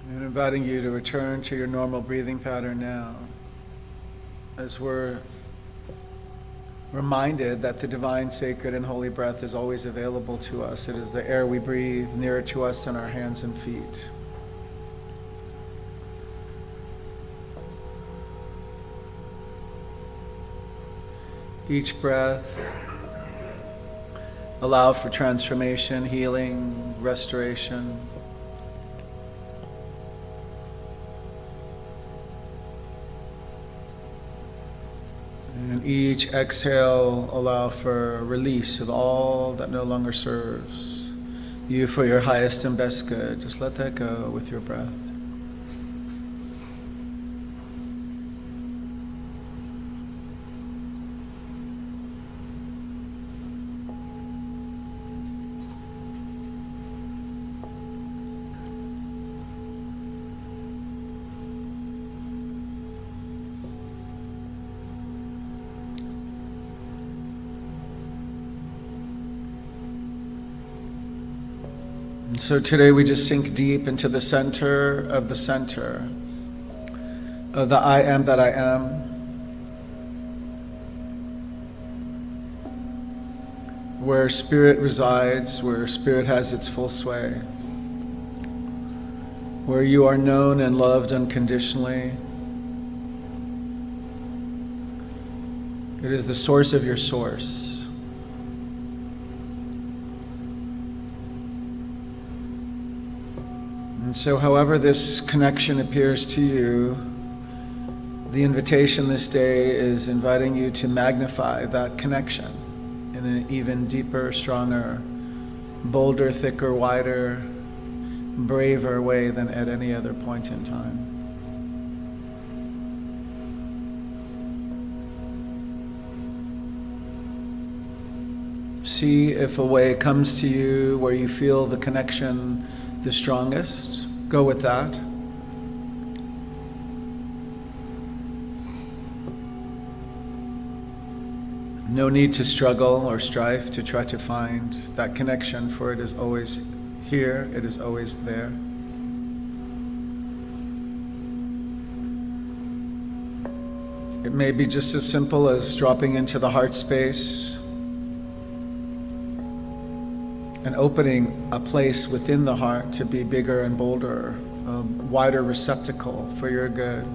And inviting you to return to your normal breathing pattern now, as we're reminded that the divine, sacred, and holy breath is always available to us. It is the air we breathe nearer to us than our hands and feet. Each breath, allow for transformation, healing, restoration. And each exhale, allow for release of all that no longer serves you for your highest and best good. Just let that go with your breath. And so today we just sink deep into the center of the I am that I am. Where spirit resides, where spirit has its full sway. Where you are known and loved unconditionally. It is the source of your source. And so however this connection appears to you, the invitation this day is inviting you to magnify that connection in an even deeper, stronger, bolder, thicker, wider, braver way than at any other point in time. See if a way comes to you where you feel the connection the strongest. Go with that. No need to struggle or strive to try to find that connection, for it is always here, it is always there. It may be just as simple as dropping into the heart space and opening a place within the heart to be bigger and bolder, a wider receptacle for your good.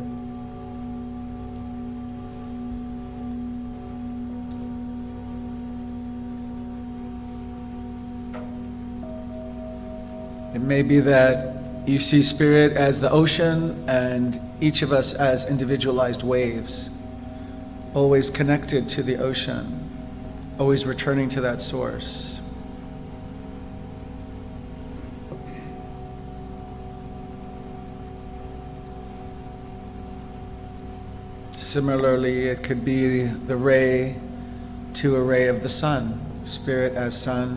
It may be that you see spirit as the ocean and each of us as individualized waves, always connected to the ocean, always returning to that source. Similarly, it could be the ray to a ray of the sun, spirit as sun,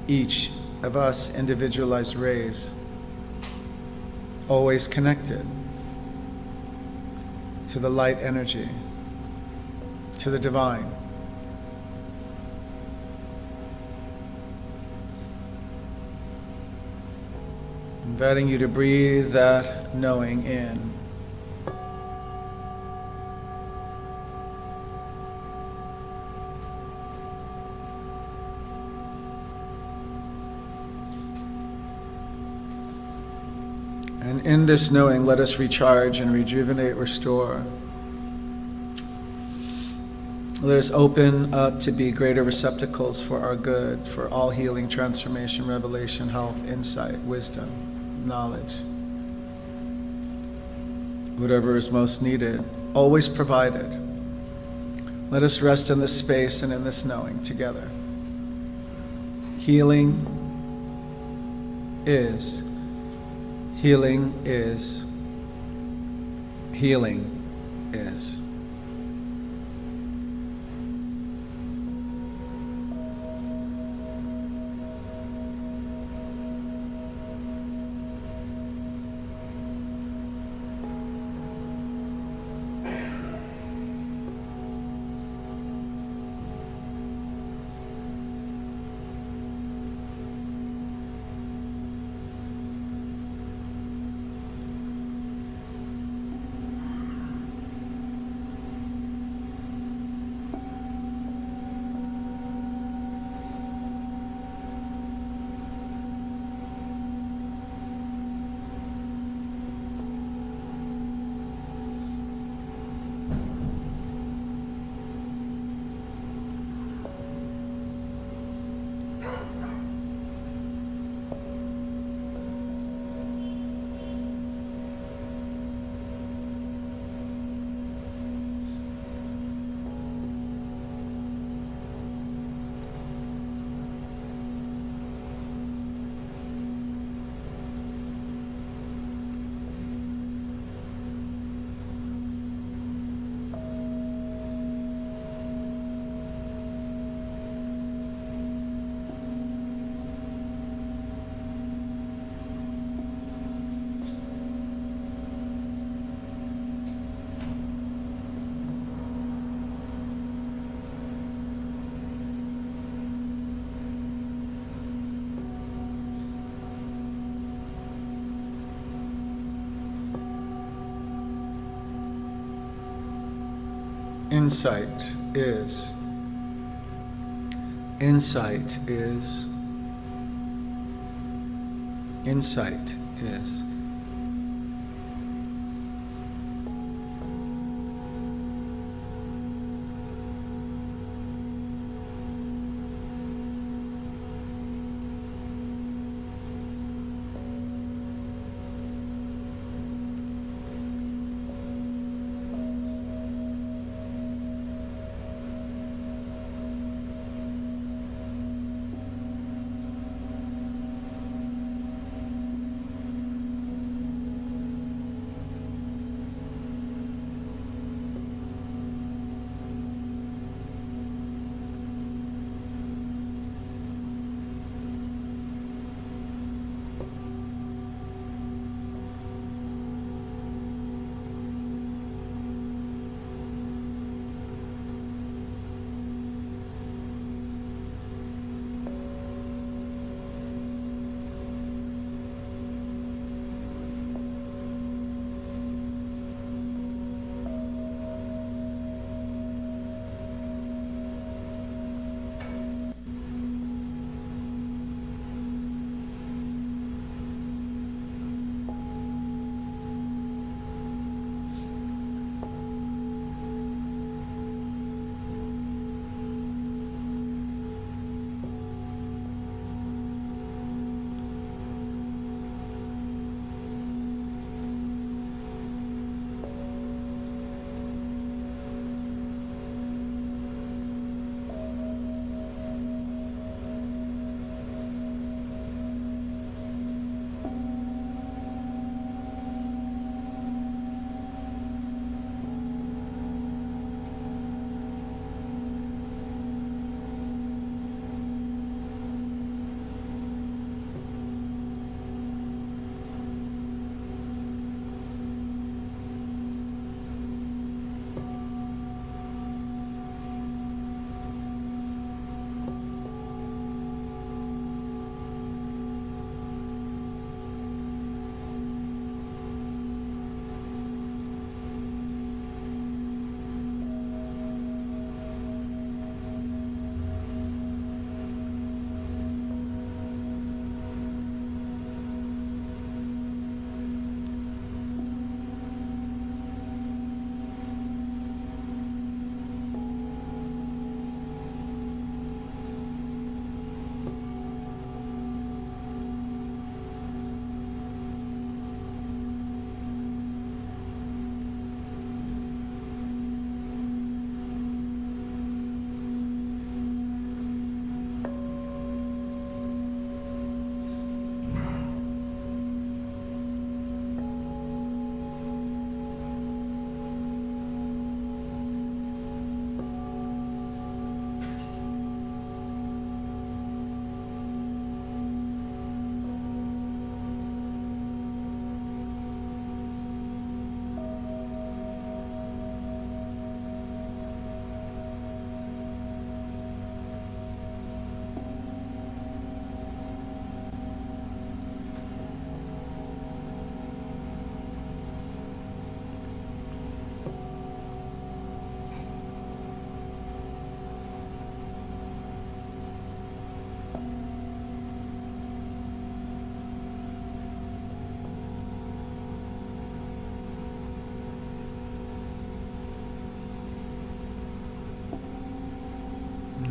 each of us individualized rays, always connected to the light energy, to the divine. Inviting you to breathe that knowing in. And in this knowing, let us recharge and rejuvenate, restore. Let us open up to be greater receptacles for our good, for all healing, transformation, revelation, health, insight, wisdom, knowledge. Whatever is most needed, always provided. Let us rest in this space and in this knowing together. Healing is. Healing is. Healing is. Insight is. Insight is. Insight is.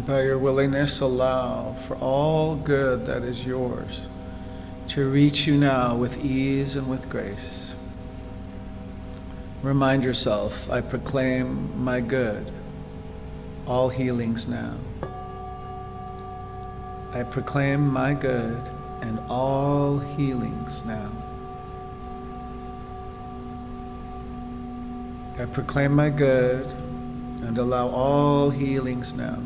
By your willingness, allow for all good that is yours to reach you now with ease and with grace. Remind yourself, I proclaim my good, all healings now. I proclaim my good and all healings now. I proclaim my good and allow all healings now.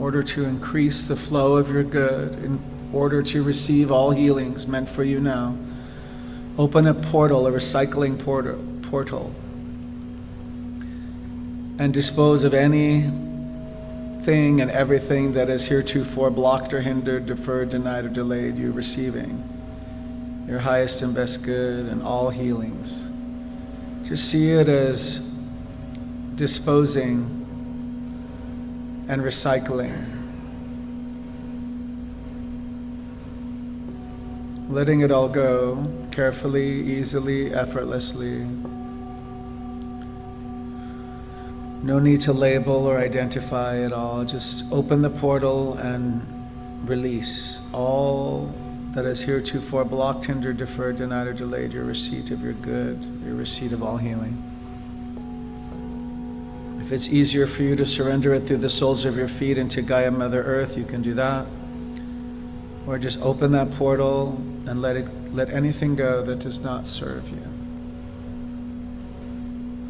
order to increase the flow of your good, in order to receive all healings meant for you now. Open a portal, a recycling portal, and dispose of anything and everything that is heretofore blocked or hindered, deferred, denied, or delayed you receiving your highest and best good and all healings. Just see it as disposing and recycling. Letting it all go carefully, easily, effortlessly. No need to label or identify it all. Just open the portal and release all that is heretofore blocked, hindered, deferred, denied, or delayed your receipt of your good, your receipt of all healing. If it's easier for you to surrender it through the soles of your feet into Gaia Mother Earth, you can do that. Or just open that portal and let anything go that does not serve you.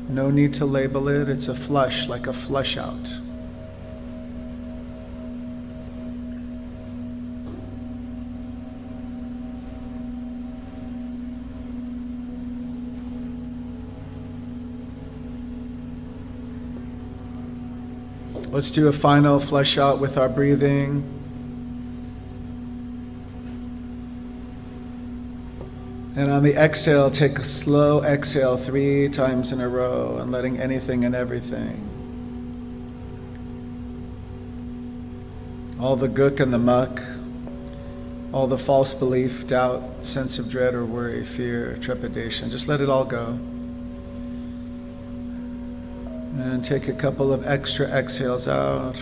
No need to label it. It's a flush, like a flush out. Let's do a final flush out with our breathing. And on the exhale, take a slow exhale 3 times in a row and letting anything and everything, all the gook and the muck, all the false belief, doubt, sense of dread or worry, fear, trepidation, just let it all go. And take a couple of extra exhales out.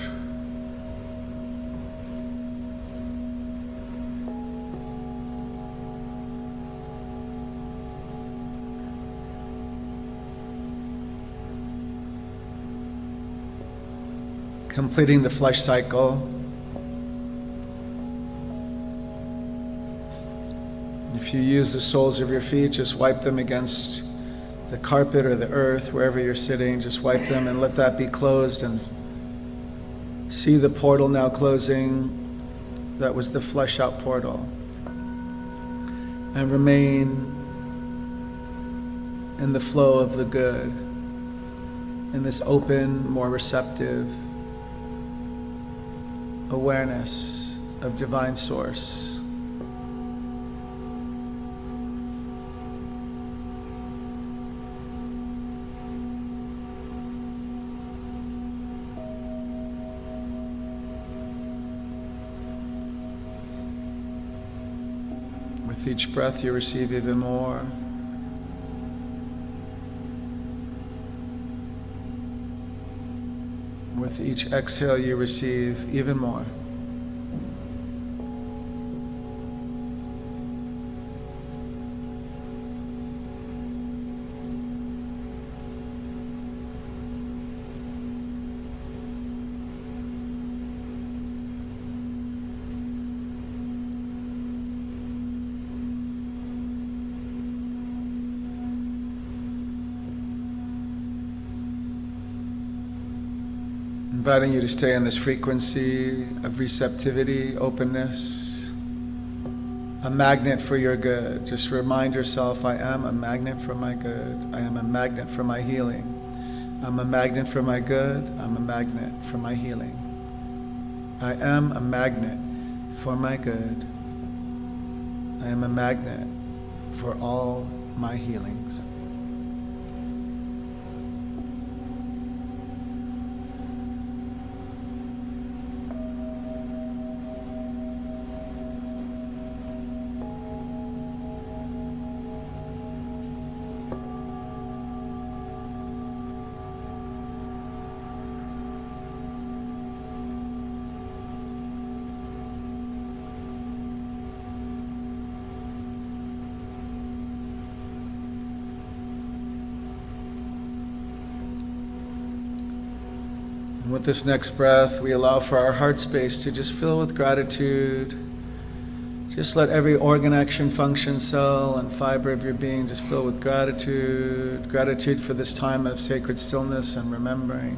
Completing the flush cycle. If you use the soles of your feet, just wipe them against the carpet or the earth, wherever you're sitting. Just wipe them and let that be closed, and see the portal now closing. That was the flush out portal. And remain in the flow of the good, in this open, more receptive awareness of divine source. With each breath you receive even more. With each exhale you receive even more. Inviting you to stay in this frequency of receptivity, openness, a magnet for your good. Just remind yourself, I am a magnet for my good. I am a magnet for my healing. I'm a magnet for my good. I'm a magnet for my healing. I am a magnet for my good. I am a magnet for all my healings. With this next breath, we allow for our heart space to just fill with gratitude. Just let every organ, action, function, cell, and fiber of your being just fill with gratitude. Gratitude for this time of sacred stillness and remembering.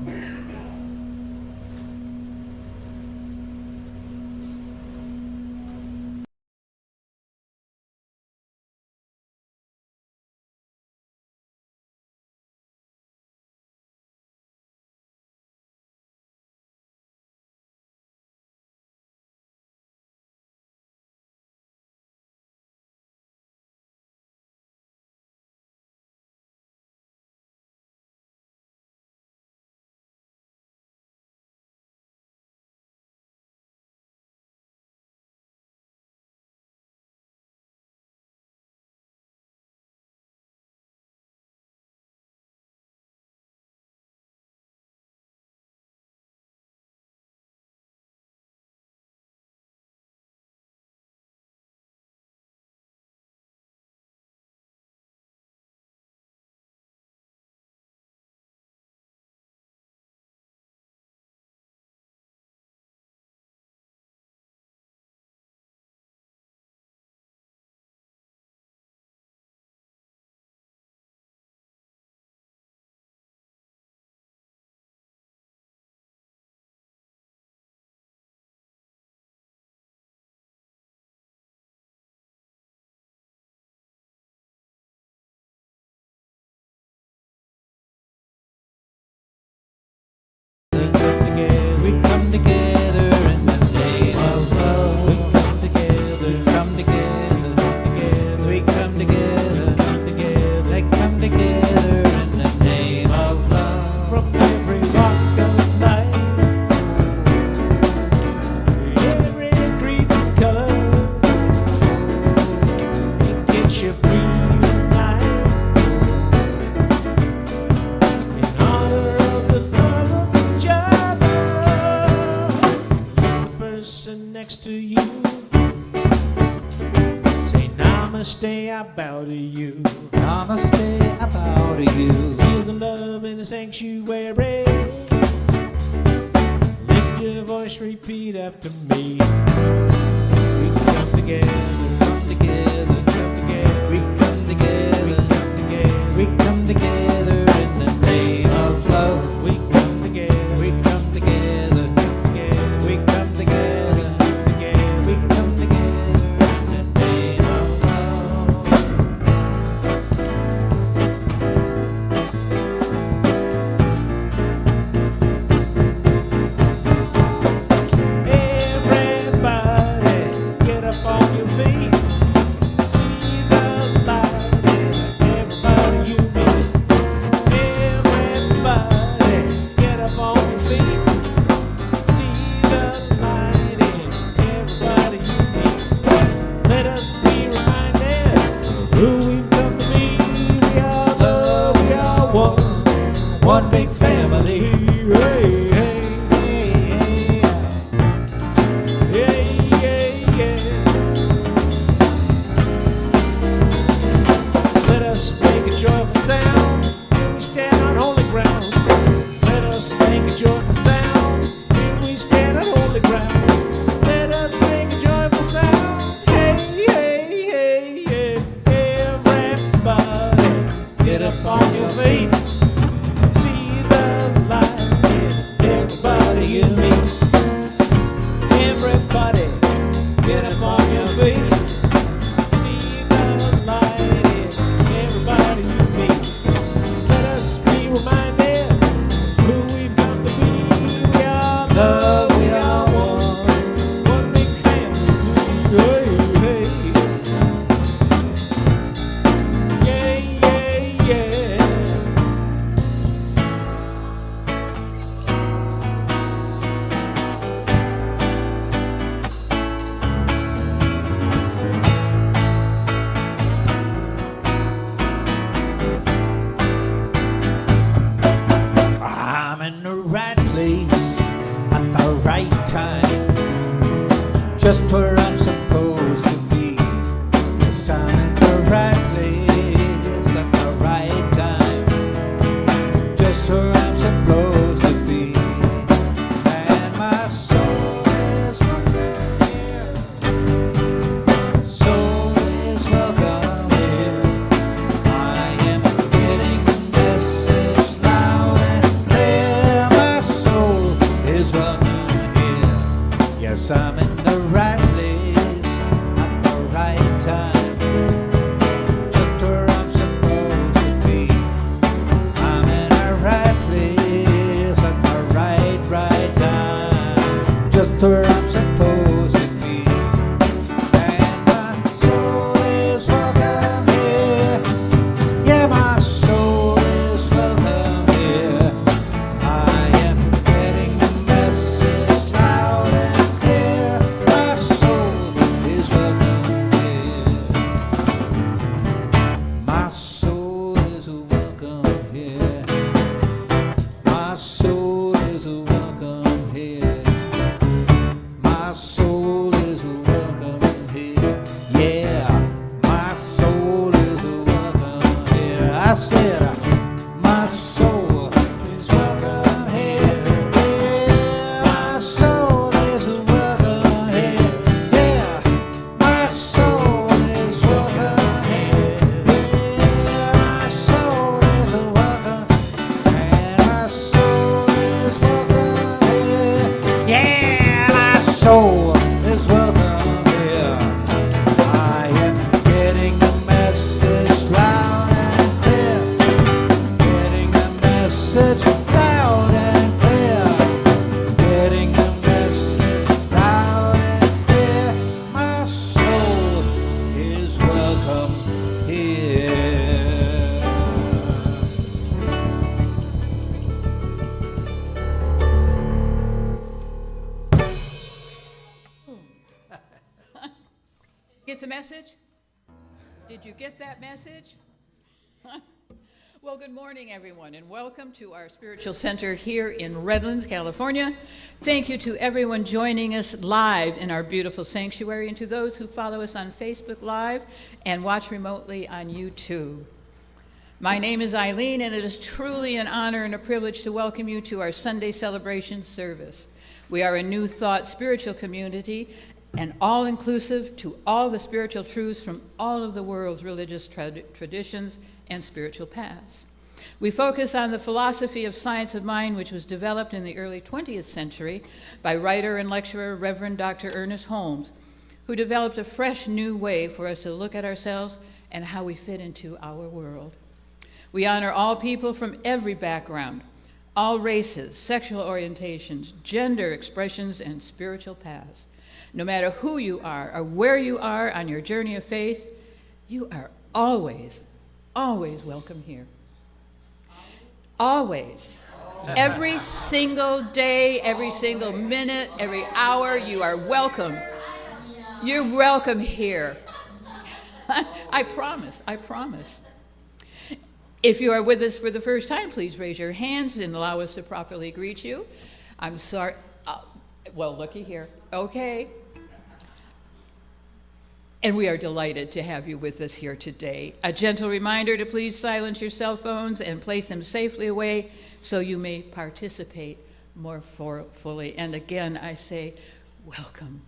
Say namaste, I bow to you. Namaste, I bow to you. Feel the love in the sanctuary. Lift your voice, repeat after me. We come together, Come together, come together. we come together, Come together. we come together in the name of love. We come together. We come together, we come together, we come together in the name of love. Everybody, get up on your feet. See the light in everybody you meet. Everybody, get up on your feet. See the light in everybody you meet. Let us be reminded of who we've come to be. We are love, we are one big family. Hey, hey, hey, yeah, yeah, yeah. Let us make a joyful sound when we stand on holy ground. Let us make a joyful sound when we stand on holy ground. Let us make a joyful sound. Hey, hey, hey, hey. Everybody, get up on your feet. See the light in everybody you meet. Everybody, get up on your feet. See the light in everybody you meet. Let us be reminded who we've come to be. We are love, we are one big family. Hey, hey. Yeah, yeah, yeah. I'm in the right place at the right time, just where I'm supposed to be. Yes, I'm in the right place at the right time, just where I'm supposed to be. And my soul is welcome here. Soul is welcome here. I am getting the message loud and clear. My soul is welcome here. Yes, I'm in the right place at the right time, just where I'm supposed to be. I'm in the right place at the right time, just where I'm supposed to be. And my soul is welcome here. Yeah, my soul is welcome here. I am getting the message loud and clear. My soul is welcome here. My soul is welcome here. My soul is welcome here. My soul is welcome here. Yeah, my soul is welcome here. I said, my soul is welcome here. Yeah, my soul is welcome here. Yeah, my soul is welcome here. Yeah, my soul is welcome. And my soul is welcome here. Yeah, my soul is welcome here. I am getting the message loud and clear. Getting the message loud and clear. Getting the message loud and clear. My soul is welcome here. Get the message? Did you get that message? Well, good morning, everyone, and welcome to our spiritual center here in Redlands, California. Thank you to everyone joining us live in our beautiful sanctuary, and to those who follow us on Facebook Live and watch remotely on YouTube. My name is Eileen, and it is truly an honor and a privilege to welcome you to our Sunday celebration service. We are a New Thought spiritual community and all-inclusive to all the spiritual truths from all of the world's religious traditions and spiritual paths. We focus on the philosophy of science of mind, which was developed in the early 20th century by writer and lecturer Reverend Dr. Ernest Holmes, who developed a fresh new way for us to look at ourselves and how we fit into our world. We honor all people from every background, all races, sexual orientations, gender expressions, and spiritual paths. No matter who you are or where you are on your journey of faith, you are always welcome here. Always. Every single day, every single minute, every hour, you are welcome. You're welcome here. I promise. If you are with us for the first time, please raise your hands and allow us to properly greet you. I'm sorry. Well, looky here. Okay. And we are delighted to have you with us here today. A gentle reminder to please silence your cell phones and place them safely away so you may participate more fully. And again, I say, welcome.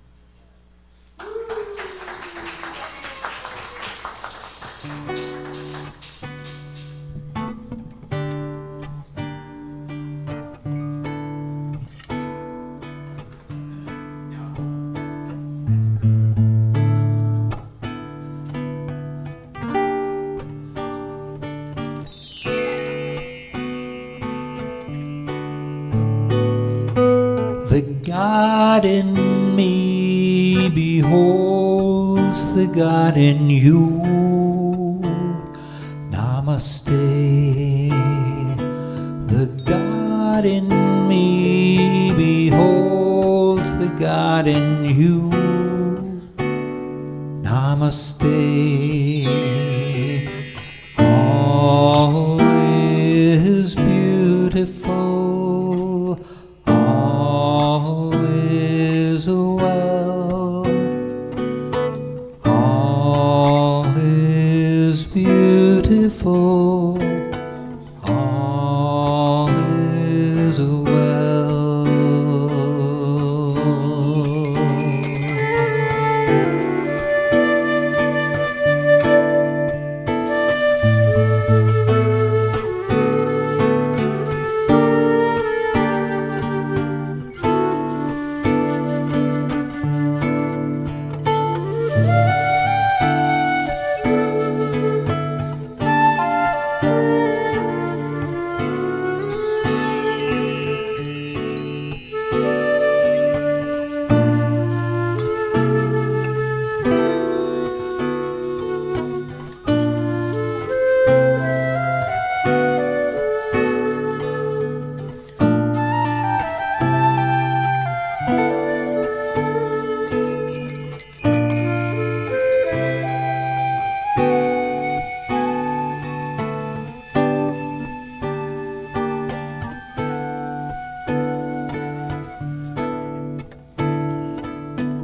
The God in me beholds the God in you. Namaste. The God in me beholds the God in you. Namaste. All is beautiful. All is well. All is beautiful. All is well.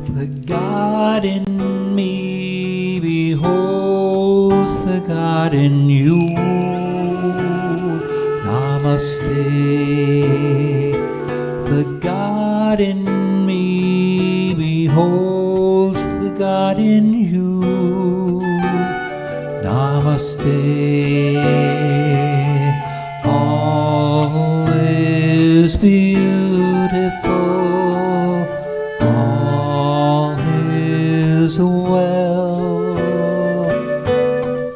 The God in me beholds the God in you. Namaste. The God in me beholds the God in you. Namaste. All is beautiful. All is well.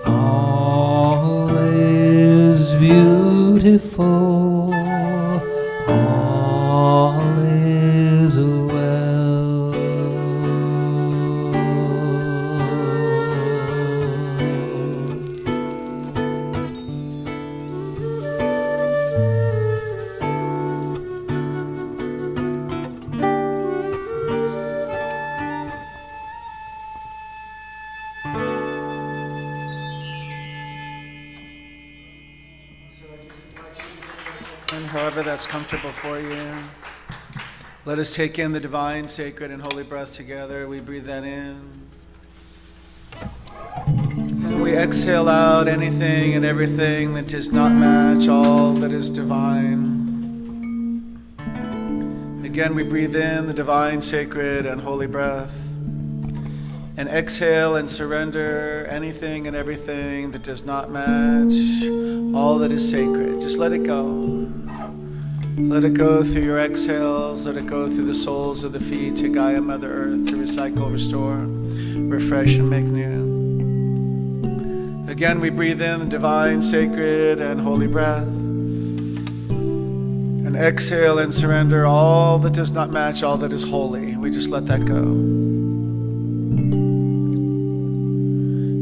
All is beautiful. All is well. however that's comfortable for you. Let us take in the divine, sacred, and holy breath together. We breathe that in. And we exhale out anything and everything that does not match all that is divine. Again, we breathe in the divine, sacred, and holy breath. And exhale and surrender anything and everything that does not match all that is sacred. Just let it go. Let it go through your exhales. Let it go through the soles of the feet to Gaia, Mother Earth, to recycle, restore, refresh, and make new. Again, we breathe in the divine, sacred, and holy breath. And exhale and surrender all that does not match all that is holy. We just let that go.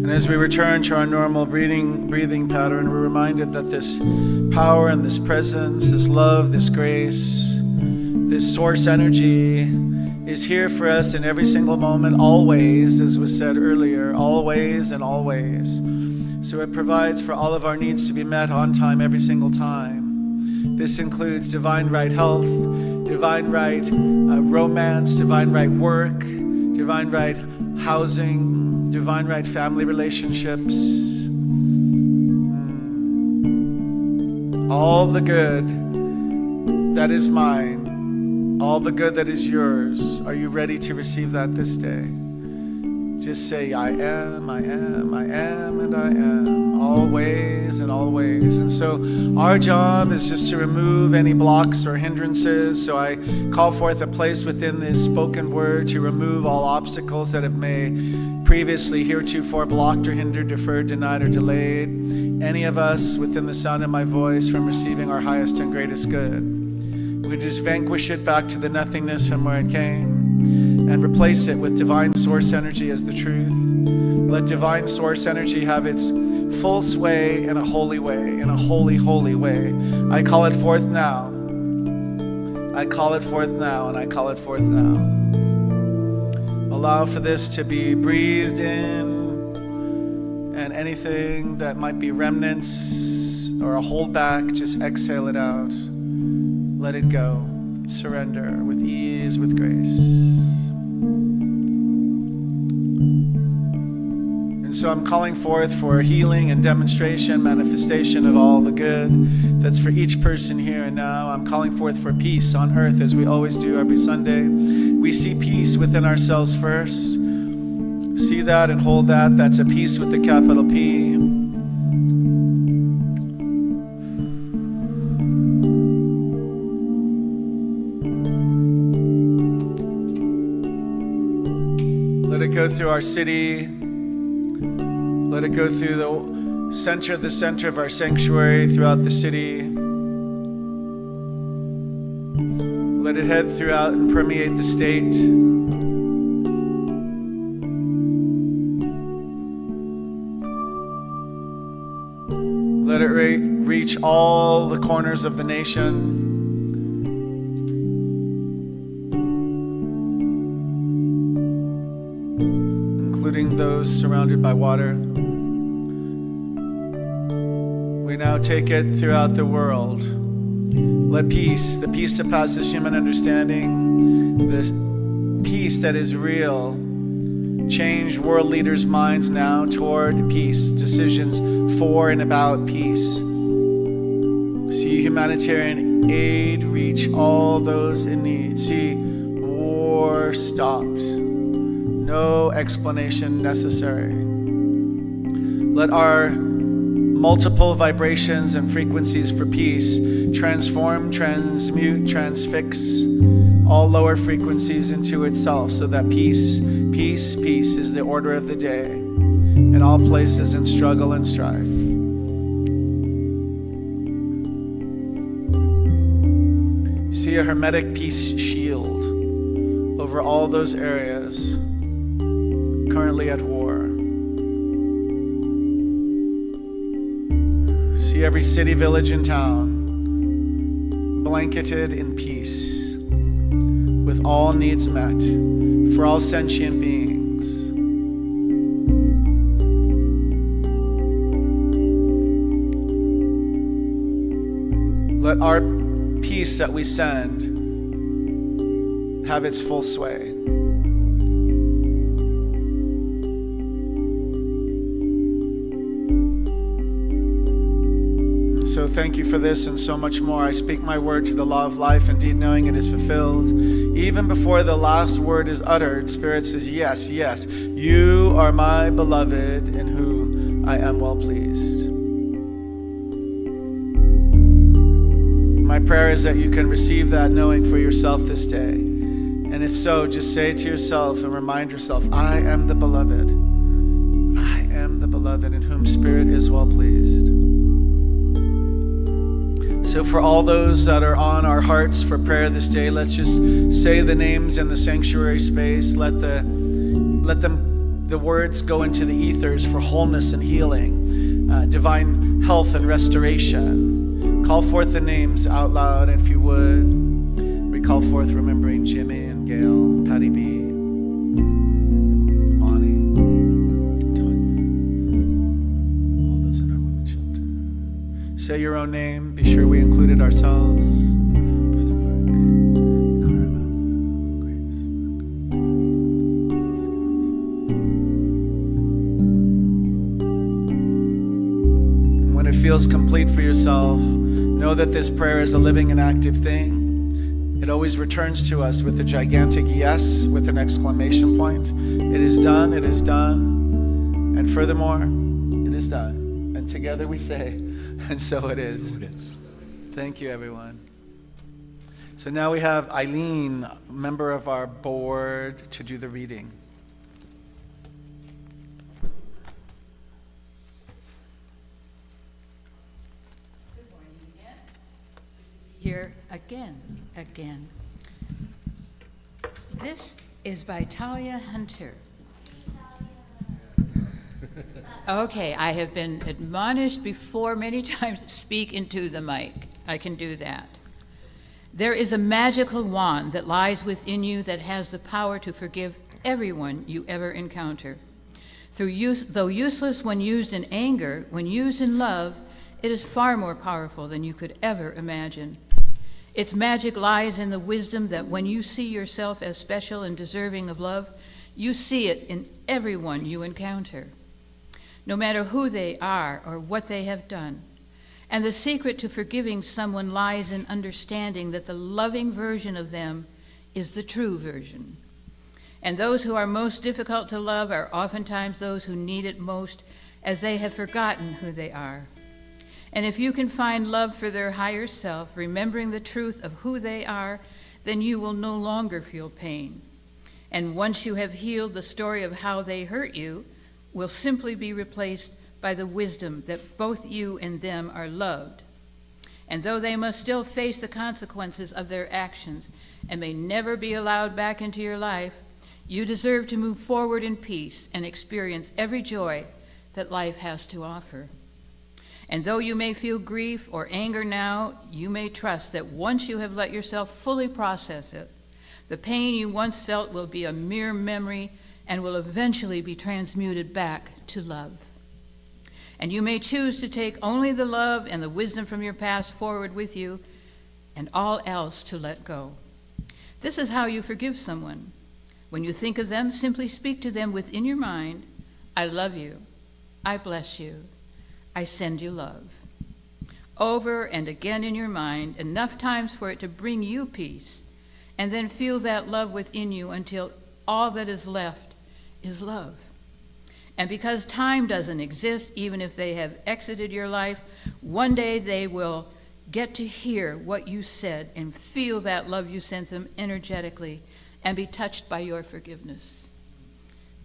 And as we return to our normal breathing pattern, we're reminded that this power and this presence, this love, this grace, this source energy is here for us in every single moment, always, as was said earlier, always and always. So it provides for all of our needs to be met on time, every single time. This includes divine right health, divine right romance, divine right work, divine right housing, divine right family relationships. All the good that is mine, all the good that is yours. Are you ready to receive that this day? Just say, I am, I am, I am, and I am, always and always. And so our job is just to remove any blocks or hindrances. So I call forth a place within this spoken word to remove all obstacles that have may previously heretofore blocked or hindered, deferred, denied, or delayed any of us within the sound of my voice from receiving our highest and greatest good. We just vanquish it back to the nothingness from where it came and replace it with divine source energy as the truth. Let divine source energy have its full sway in a holy way, in a holy, holy way. I call it forth now. I call it forth now, and I call it forth now. Allow for this to be breathed in, and anything that might be remnants or a holdback, just exhale it out. Let it go. Surrender with ease, with grace. And so I'm calling forth for healing and demonstration, manifestation of all the good that's for each person here and now. I'm calling forth for peace on earth, as we always do every Sunday. We see peace within ourselves first. See that and hold that. That's a peace with a capital P. Let it go through our city. Let it go through the center of our sanctuary, throughout the city. Let it head throughout and permeate the state. Let it reach all the corners of the nation. Including those surrounded by water. We now take it throughout the world. Let peace, the peace that passes human understanding, the peace that is real, change world leaders' minds now toward peace, decisions for and about peace. See humanitarian aid reach all those in need. See war stopped. No explanation necessary. Let our multiple vibrations and frequencies for peace transform, transmute, transfix all lower frequencies into itself, so that peace, peace, peace is the order of the day in all places in struggle and strife. See a hermetic peace shield over all those areas currently at war. See every city, village, and town blanketed in peace, with all needs met for all sentient beings. Let our peace that we send have its full sway. So thank you for this and so much more. I speak my word to the law of life, indeed knowing it is fulfilled. Even before the last word is uttered, Spirit says, yes, yes, you are my beloved in whom I am well pleased. My prayer is that you can receive that knowing for yourself this day. And if so, just say to yourself and remind yourself, I am the beloved. I am the beloved in whom Spirit is well pleased. So for all those that are on our hearts for prayer this day, let's just say the names in the sanctuary space. Let the words go into the ethers for wholeness and healing, divine health and restoration. Call forth the names out loud, if you would. We call forth remembering Jimmy and Gail, Patty B, say your own name. Be sure we included ourselves. Brother Mark, Karma, Grace. When it feels complete for yourself, know that this prayer is a living and active thing. It always returns to us with a gigantic yes, with an exclamation point. It is done, it is done. And furthermore, it is done. And together we say, and so it is. So it is. Thank you, everyone. So now we have Eileen, a member of our board, to do the reading. Good morning again. Here again. This is by Talia Hunter. Okay, I have been admonished before many times to speak into the mic. I can do that. There is a magical wand that lies within you that has the power to forgive everyone you ever encounter. Though useless when used in anger, when used in love, it is far more powerful than you could ever imagine. Its magic lies in the wisdom that when you see yourself as special and deserving of love, you see it in everyone you encounter, no matter who they are or what they have done. And the secret to forgiving someone lies in understanding that the loving version of them is the true version. And those who are most difficult to love are oftentimes those who need it most, as they have forgotten who they are. And if you can find love for their higher self, remembering the truth of who they are, then you will no longer feel pain. And once you have healed, the story of how they hurt you will simply be replaced by the wisdom that both you and them are loved. And though they must still face the consequences of their actions and may never be allowed back into your life, you deserve to move forward in peace and experience every joy that life has to offer. And though you may feel grief or anger now, you may trust that once you have let yourself fully process it, the pain you once felt will be a mere memory and will eventually be transmuted back to love. And you may choose to take only the love and the wisdom from your past forward with you, and all else to let go. This is how you forgive someone. When you think of them, simply speak to them within your mind, I love you, I bless you, I send you love. Over and again in your mind, enough times for it to bring you peace, and then feel that love within you until all that is left is love. And because time doesn't exist, even if they have exited your life, one day they will get to hear what you said and feel that love you sent them energetically and be touched by your forgiveness.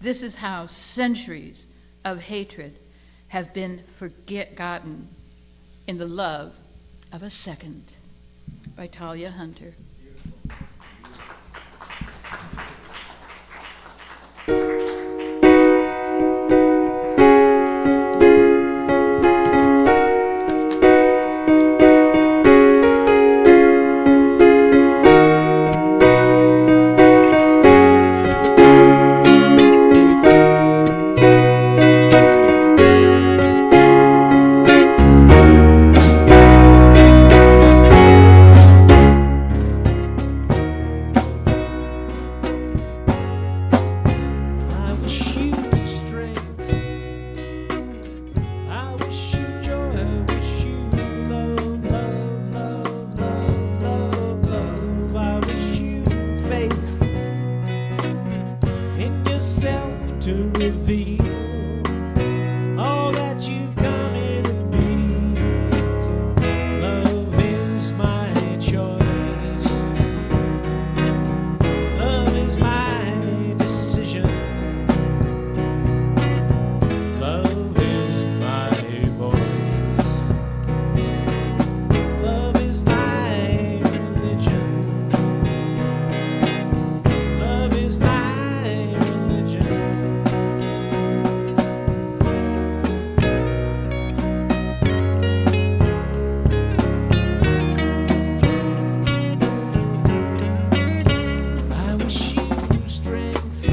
This is how centuries of hatred have been forgotten in the love of a second. By Talia Hunter. reveal all that you've come here to be. Love is my choice. Love is my decision. Love is my voice. Love is my religion. Love is my religion. I wish you strength.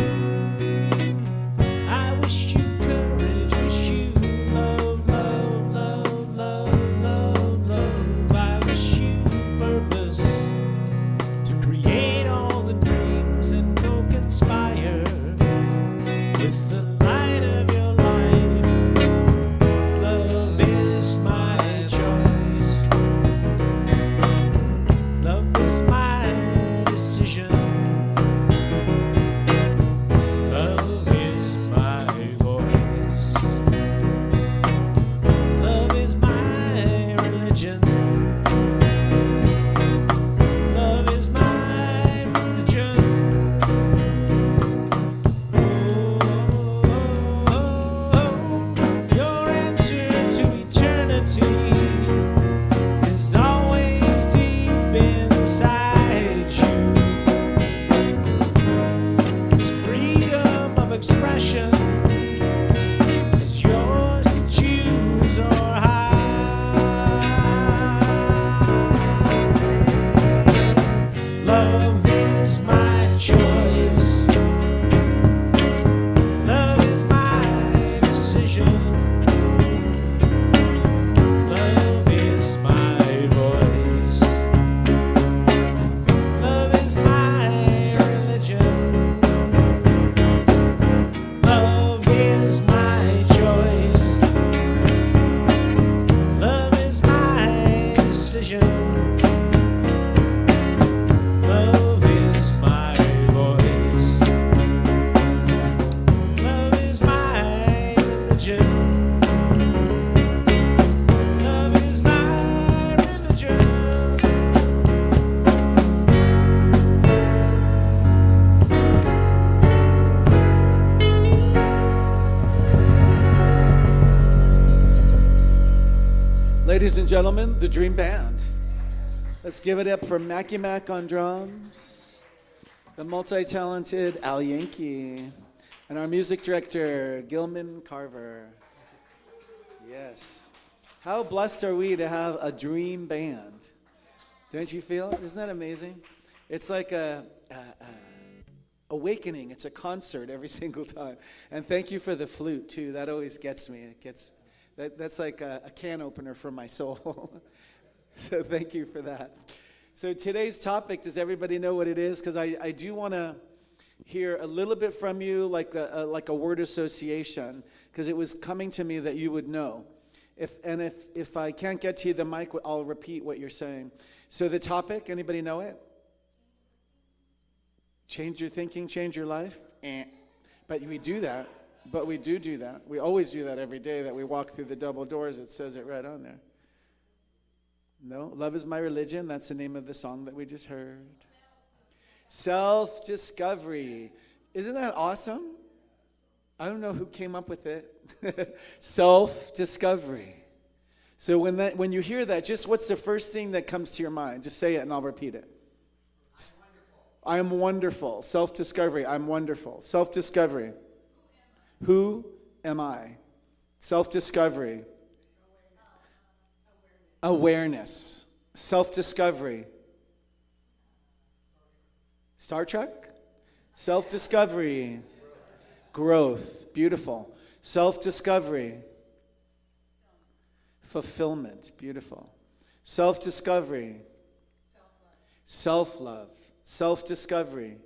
I wish you courage. Wish you love, love, love, love, love, love. I wish you purpose to create all the dreams and co-conspire with the light of your life. Love is my choice. Love is my decision. Love is my voice. Love is my religion. Love is my religion. Your answer to eternity is always deep inside you. It's freedom of expression. It's yours to choose or hide. Love is my choice. Love is my decision. Love is my voice. Love is my religion. Love is my choice. Love is my decision. Love is my voice. Love is my religion. Love is my religion. Ladies and gentlemen, the Dream Band. Let's give it up for Mackie Mac on drums, the multi-talented Al Yankee, and our music director, Gilman Carver. Yes. How blessed are we to have a dream band? Don't you feel? Isn't that amazing? It's like a awakening. It's a concert every single time. And thank you for the flute, too. That always gets me. That's like a can opener for my soul. So thank you for that. So today's topic, does everybody know what it is? Because I do want to hear a little bit from you, like a word association, because it was coming to me that you would know. If I can't get to you the mic, I'll repeat what you're saying. So the topic, anybody know it? Change your thinking, change your life? But we do that. But we do that. We always do that every day that we walk through the double doors. It says it right on there. No? Love is my religion. That's the name of the song that we just heard. Self-discovery. Isn't that awesome? I don't know who came up with it. Self-discovery. So when you hear that, just what's the first thing that comes to your mind? Just say it and I'll repeat it. I am wonderful. Self-discovery. I'm wonderful. Self-discovery. Who am I? Self-discovery. Awareness. Self-discovery. Star Trek? Self-discovery. Growth. Beautiful. Self-discovery. Fulfillment. Beautiful. Self-discovery. Self-love. Self-discovery.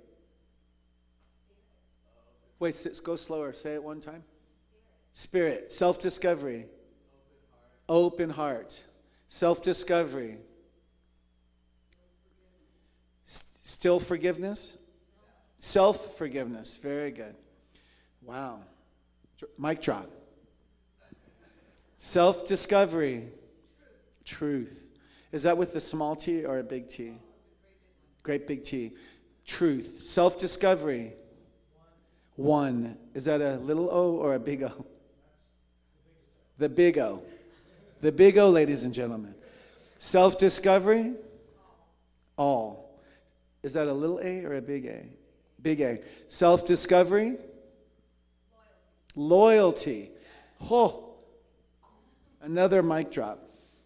Wait, go slower. Say it one time. Spirit. Self-discovery. Open heart. Self-discovery. Still forgiveness? Self-forgiveness. Very good. Wow. Mic drop. Self-discovery. Truth. Is that with the small T or a big T? Great big T. Truth. Self-discovery. One. Is that a little O or a big O? The big O. The big O, ladies and gentlemen. Self-discovery. All. Is that a little A or a big A? Big A. Self-discovery. Loyalty. Oh. Another mic drop.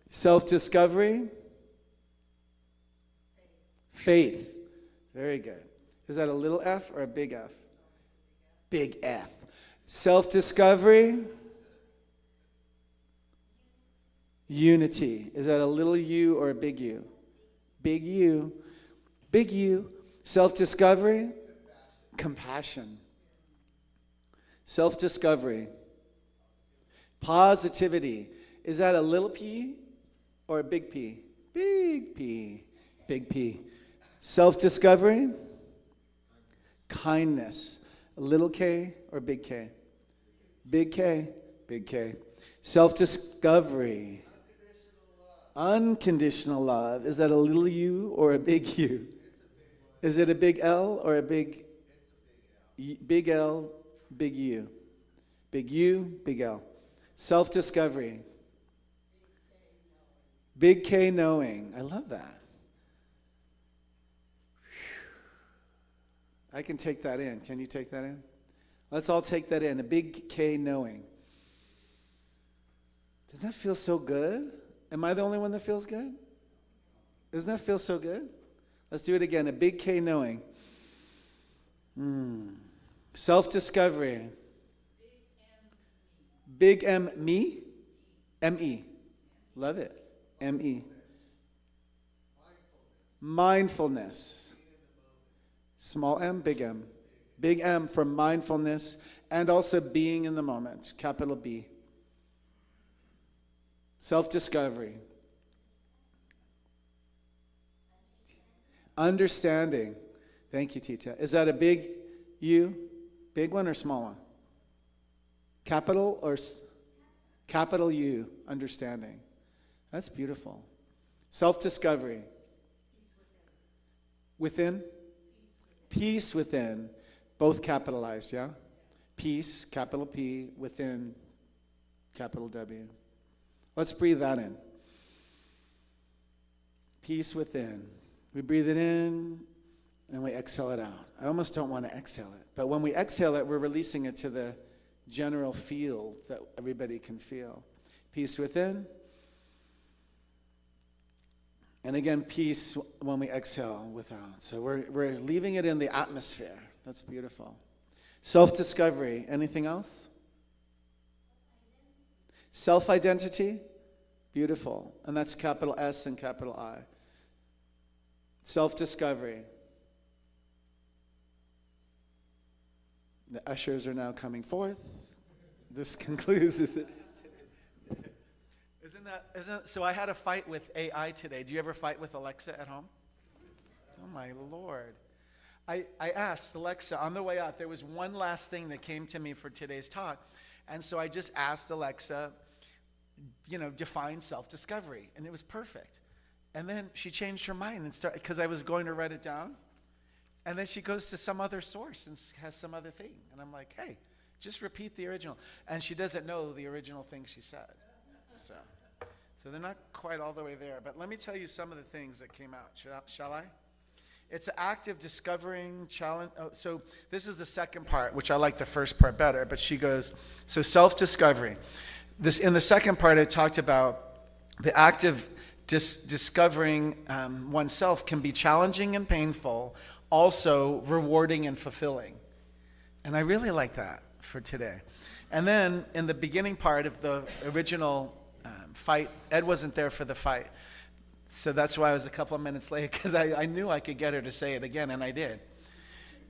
Self-discovery. Faith. Very good. Is that a little F or a big F? Big F. Self-discovery. Unity. Is that a little U or a big U? Big U. Big U. Self-discovery. Compassion. Self-discovery. Positivity. Is that a little P or a big P? Big P. Big P. Self-discovery. Kindness. A little K or big K? Big K. Big K. Self-discovery. Unconditional love. Is that a little U or a big U? Is it a big L or a big? Big L, big U. Big U, big L. Self-discovery. Big K knowing. I love that. I can take that in. Can you take that in? Let's all take that in. A big K knowing. Doesn't that feel so good? Am I the only one that feels good? Doesn't that feel so good? Let's do it again. A big K knowing. Self-discovery. Big M me? M-E. Love it. M-E. Mindfulness. Small m, big M. Big M for mindfulness and also being in the moment. Capital B. Self-discovery. Understanding. Thank you, Tita. Is that a big U? Big one or small one? Capital or capital U? Understanding. That's beautiful. Self-discovery. Within? Peace within. Both capitalized, yeah? Peace, capital P, within, capital W. Let's breathe that in. Peace within. We breathe it in, and we exhale it out. I almost don't want to exhale it. But when we exhale it, we're releasing it to the general field that everybody can feel. Peace within. And again, peace when we exhale without. So we're leaving it in the atmosphere. That's beautiful. Self-discovery. Anything else? Self-identity. Beautiful. And that's capital S and capital I. Self-discovery. The ushers are now coming forth. This concludes it. Isn't so I had a fight with AI today. Do you ever fight with Alexa at home? Oh my Lord. I asked Alexa on the way out, there was one last thing that came to me for today's talk. And so I just asked Alexa, define self-discovery. And it was perfect. And then she changed her mind and started, because I was going to write it down. And then she goes to some other source and has some other thing. And I'm like, hey, just repeat the original. And she doesn't know the original thing she said. So they're not quite all the way there. But let me tell you some of the things that came out. Shall I? It's an active discovering challenge. Oh, so this is the second part, which I like the first part better. But she goes, so self-discovery. In the second part, I talked about the active discovering oneself can be challenging and painful, also rewarding and fulfilling. And I really like that for today. And then in the beginning part of the original fight, Ed wasn't there for the fight. So that's why I was a couple of minutes late, because I knew I could get her to say it again, and I did.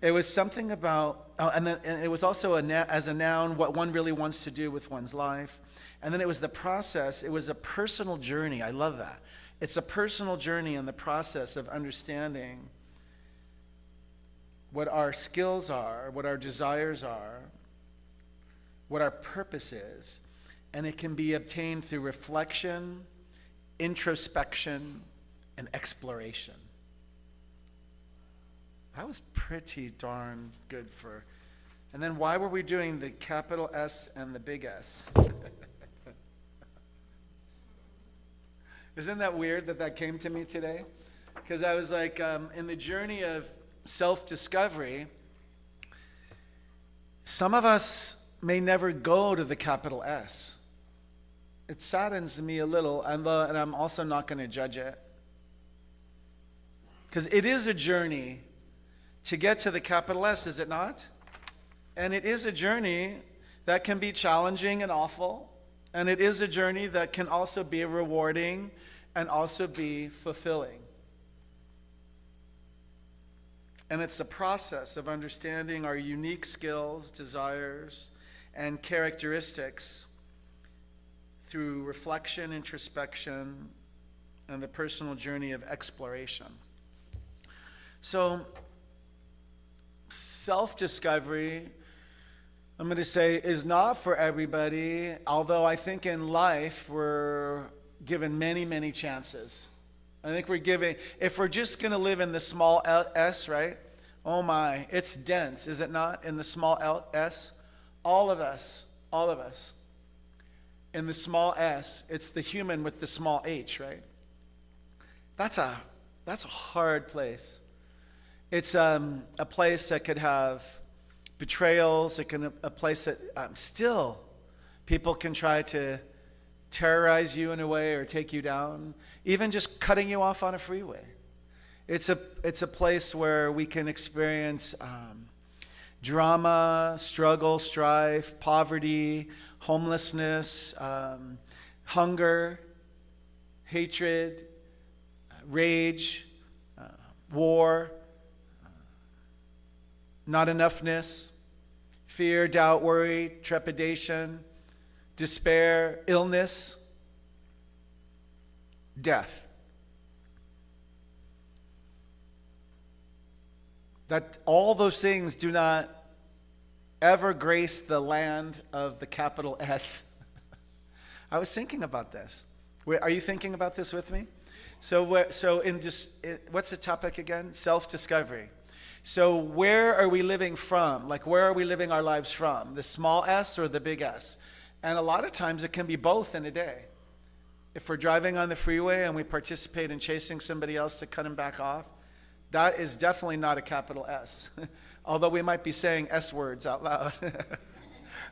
It was something about, and it was also as a noun, what one really wants to do with one's life. And then it was the process. It was a personal journey. I love that. It's a personal journey in the process of understanding what our skills are, what our desires are, what our purpose is, and it can be obtained through reflection, introspection, and exploration. That was pretty darn good for... And then why were we doing the capital S and the big S? Isn't that weird that that came to me today? Because I was like, in the journey of self-discovery, some of us may never go to the capital S. It saddens me a little, and I'm also not going to judge it. Because it is a journey to get to the capital S, is it not? And it is a journey that can be challenging and awful. And it is a journey that can also be rewarding and also be fulfilling. And it's the process of understanding our unique skills, desires, and characteristics through reflection, introspection, and the personal journey of exploration. So, self-discovery, I'm going to say, is not for everybody, although I think in life we're given many, many chances. I think we're given, if we're just going to live in the small s, right? Oh my, it's dense, is it not? In the small s, all of us. In the small s, it's the human with the small h, right? That's a hard place. It's a place that could have betrayals. It can a place that still people can try to terrorize you in a way or take you down, even just cutting you off on a freeway. It's a place where we can experience drama, struggle, strife, poverty, homelessness, hunger, hatred, rage, war, not enoughness, fear, doubt, worry, trepidation, despair, illness, death. That all those things do not ever grace the land of the capital S. I was thinking about this. Are you thinking about this with me? What's the topic again? Self-discovery. So where are we living from? Like, where are we living our lives from? The small s or the big S? And a lot of times it can be both in a day. If we're driving on the freeway and we participate in chasing somebody else to cut him back off, that is definitely not a capital S. Although we might be saying S words out loud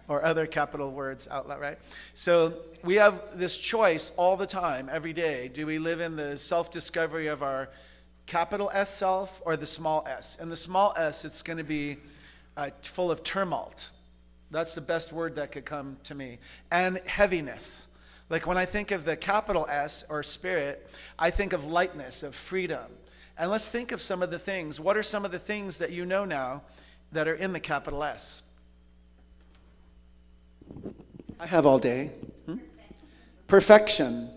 or other capital words out loud, right? So we have this choice all the time, every day. Do we live in the self-discovery of our capital S self or the small s? And the small s, it's going to be full of tumult. That's the best word that could come to me. And heaviness. Like when I think of the capital S or spirit, I think of lightness, of freedom. And let's think of some of the things. What are some of the things that you know now that are in the capital S? I have all day. Perfection.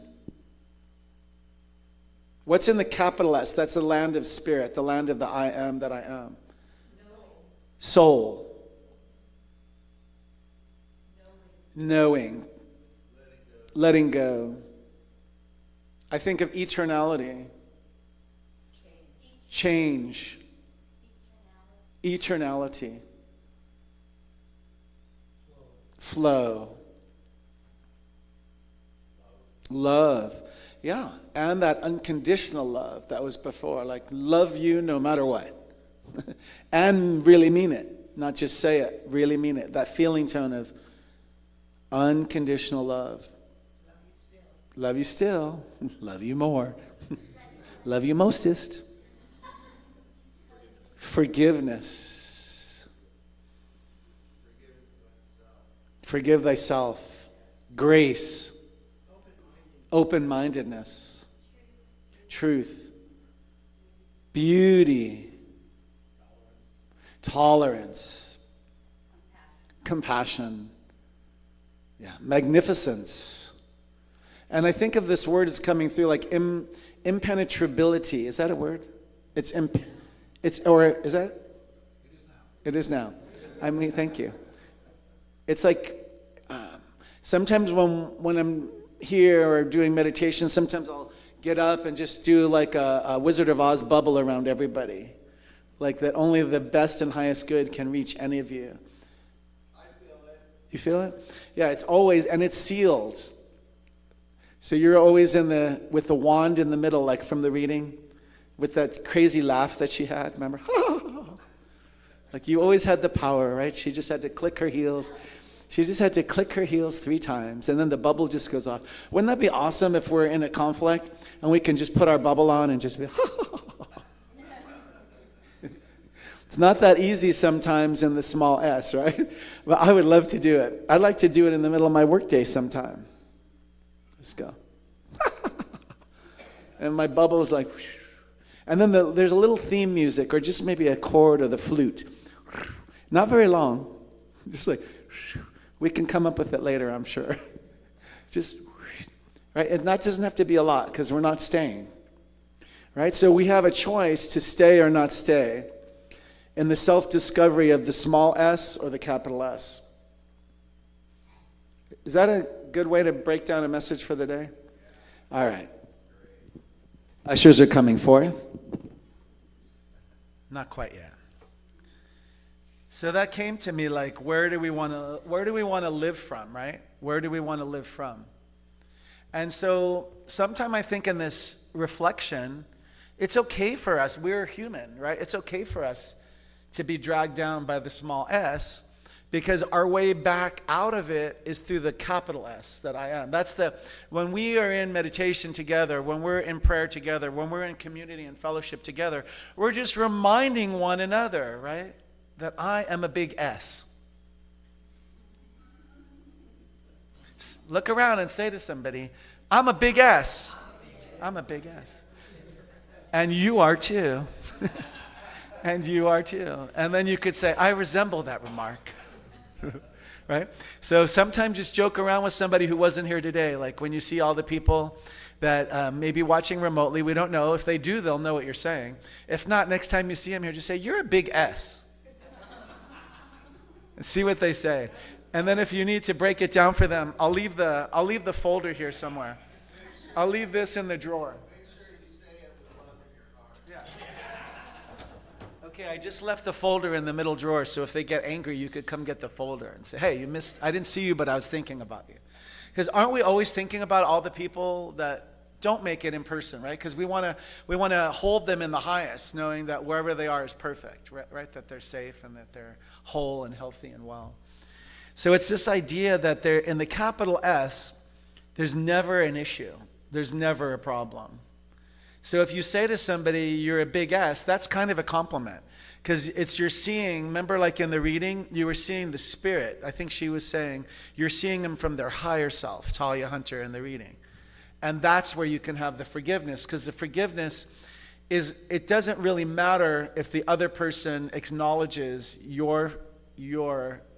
What's in the capital S? That's the land of spirit, the land of the I am that I am. Soul. Knowing. Letting go. I think of eternality. Change. Eternality. Flow. Love. Yeah, and that unconditional love that was before, like love you no matter what. And really mean it, not just say it, really mean it. That feeling tone of unconditional love. Love you still. Love you more. Love you mostest. Forgiveness. Forgive thyself. Grace. Open-mindedness. Truth. Beauty. Tolerance. Compassion. Yeah, magnificence. And I think of this word as coming through like impenetrability. Is that a word? Is that? It is now. I mean, thank you. It's like Sometimes when I'm here or doing meditation, sometimes I'll get up and just do like a Wizard of Oz bubble around everybody. Like that only the best and highest good can reach any of you. I feel it. You feel it? Yeah, it's always, and it's sealed. So you're always with the wand in the middle, like from the reading, with that crazy laugh that she had, remember? Like you always had the power, right? She just had to click her heels. She just had to click her heels 3 times, and then the bubble just goes off. Wouldn't that be awesome if we're in a conflict and we can just put our bubble on and just be, It's not that easy sometimes in the small s, right? But I would love to do it. I'd like to do it in the middle of my workday sometime. Let's go. And my bubble is like, whoosh. And then there's a little theme music, or just maybe a chord or the flute. Not very long. Just like, whoosh. We can come up with it later, I'm sure. Just, whoosh. Right? And that doesn't have to be a lot, because we're not staying. Right? So we have a choice to stay or not stay in the self-discovery of the small s or the capital S. Is that a good way to break down a message for the day? All right. Ushers are coming forth. Not quite yet. So that came to me like, where do we want to live from, right? Where do we want to live from? And so sometime I think in this reflection, it's okay for us, we're human, right? It's okay for us to be dragged down by the small s, because our way back out of it is through the capital S that I am. When we are in meditation together, when we're in prayer together, when we're in community and fellowship together, we're just reminding one another, right, that I am a big S. Look around and say to somebody, I'm a big S. I'm a big S. And you are too. And you are too. And then you could say, I resemble that remark. Right? So sometimes just joke around with somebody who wasn't here today. Like when you see all the people that may be watching remotely, we don't know. If they do, they'll know what you're saying. If not, next time you see them here, just say, you're a big S. And see what they say. And then if you need to break it down for them, I'll leave the folder here somewhere. I'll leave this in the drawer. Okay, I just left the folder in the middle drawer, so if they get angry, you could come get the folder and say, hey, I didn't see you, but I was thinking about you. Because aren't we always thinking about all the people that don't make it in person, right? Because we want to hold them in the highest, knowing that wherever they are is perfect, right? That they're safe and that they're whole and healthy and well. So it's this idea that they're in the capital S, there's never an issue. There's never a problem. So if you say to somebody, you're a big S, that's kind of a compliment. Because you're seeing, remember like in the reading, you were seeing the spirit. I think she was saying, you're seeing them from their higher self, Talia Hunter in the reading. And that's where you can have the forgiveness. Because the forgiveness it doesn't really matter if the other person acknowledges your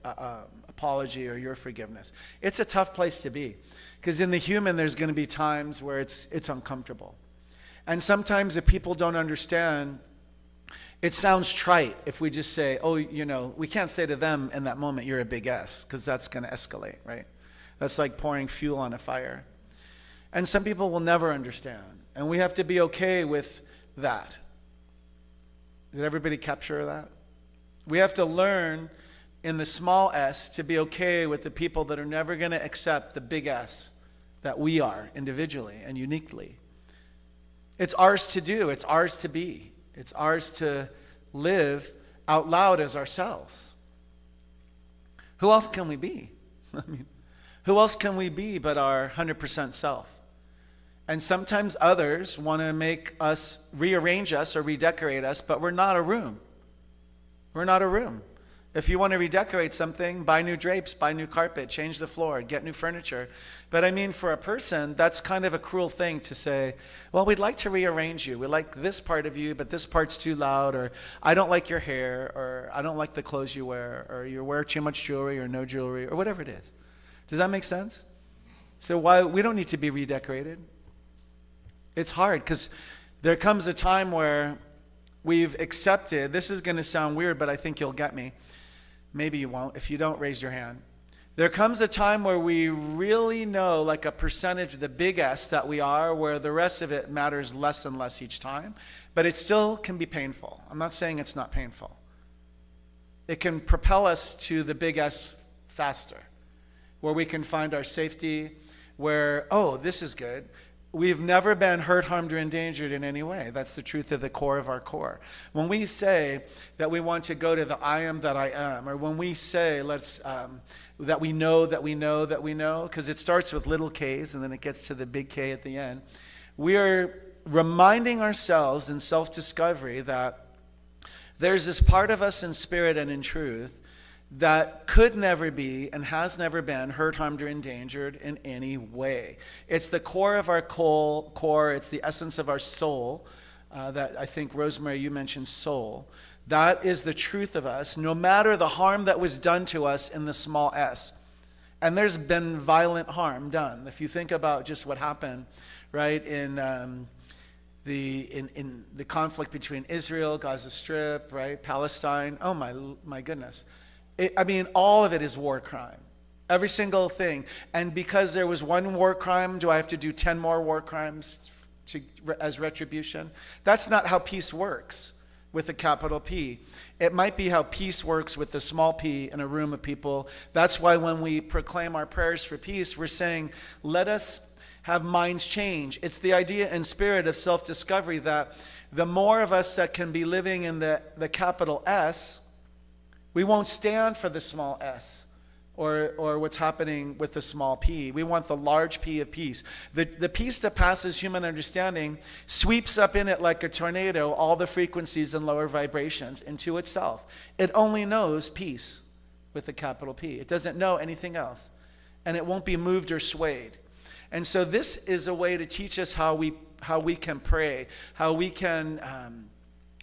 apology or your forgiveness. It's a tough place to be. Because in the human, there's going to be times where it's uncomfortable. And sometimes if people don't understand, it sounds trite if we just say, oh, we can't say to them in that moment, you're a big S, because that's going to escalate, right? That's like pouring fuel on a fire. And some people will never understand. And we have to be okay with that. Did everybody capture that? We have to learn in the small s to be okay with the people that are never going to accept the big S that we are individually and uniquely. It's ours to do. It's ours to be. It's ours to live out loud as ourselves. Who else can we be? I mean, who else can we be but our 100% self? And sometimes others want to make us, rearrange us or redecorate us, but we're not a room. We're not a room. If you want to redecorate something, buy new drapes, buy new carpet, change the floor, get new furniture. But I mean, for a person, that's kind of a cruel thing to say, well, we'd like to rearrange you. We like this part of you, but this part's too loud, or I don't like your hair, or I don't like the clothes you wear, or you wear too much jewelry or no jewelry, or whatever it is. Does that make sense? So why we don't need to be redecorated? It's hard, because there comes a time where we've accepted, this is going to sound weird, but I think you'll get me. Maybe you won't. If you don't, raise your hand. There comes a time where we really know, like a percentage of the big S that we are, where the rest of it matters less and less each time, but it still can be painful. I'm not saying it's not painful. It can propel us to the big S faster, where we can find our safety, where, oh, this is good. We've never been hurt, harmed, or endangered in any way. That's the truth of the core of our core. When we say that we want to go to the I am that I am, or when we say that we know, because it starts with little k's and then it gets to the big K at the end, we are reminding ourselves in self-discovery that there's this part of us in spirit and in truth that could never be and has never been hurt, harmed, or endangered in any way. It's the core of our core. It's the essence of our soul. That I think, Rosemary, you mentioned soul. That is the truth of us, no matter the harm that was done to us in the small s. And there's been violent harm done. If you think about just what happened, right, in the conflict between Israel, Gaza Strip, right, Palestine. Oh my goodness. All of it is war crime. Every single thing. And because there was one war crime, do I have to do 10 more war crimes as retribution? That's not how peace works with a capital P. It might be how peace works with the small p in a room of people. That's why when we proclaim our prayers for peace, we're saying, let us have minds change. It's the idea and spirit of self-discovery that the more of us that can be living in the capital S, we won't stand for the small s or what's happening with the small p. We want the large P of peace. The peace that passes human understanding sweeps up in it like a tornado all the frequencies and lower vibrations into itself. It only knows peace with a capital P. It doesn't know anything else. And it won't be moved or swayed. And so this is a way to teach us how we can pray, how we can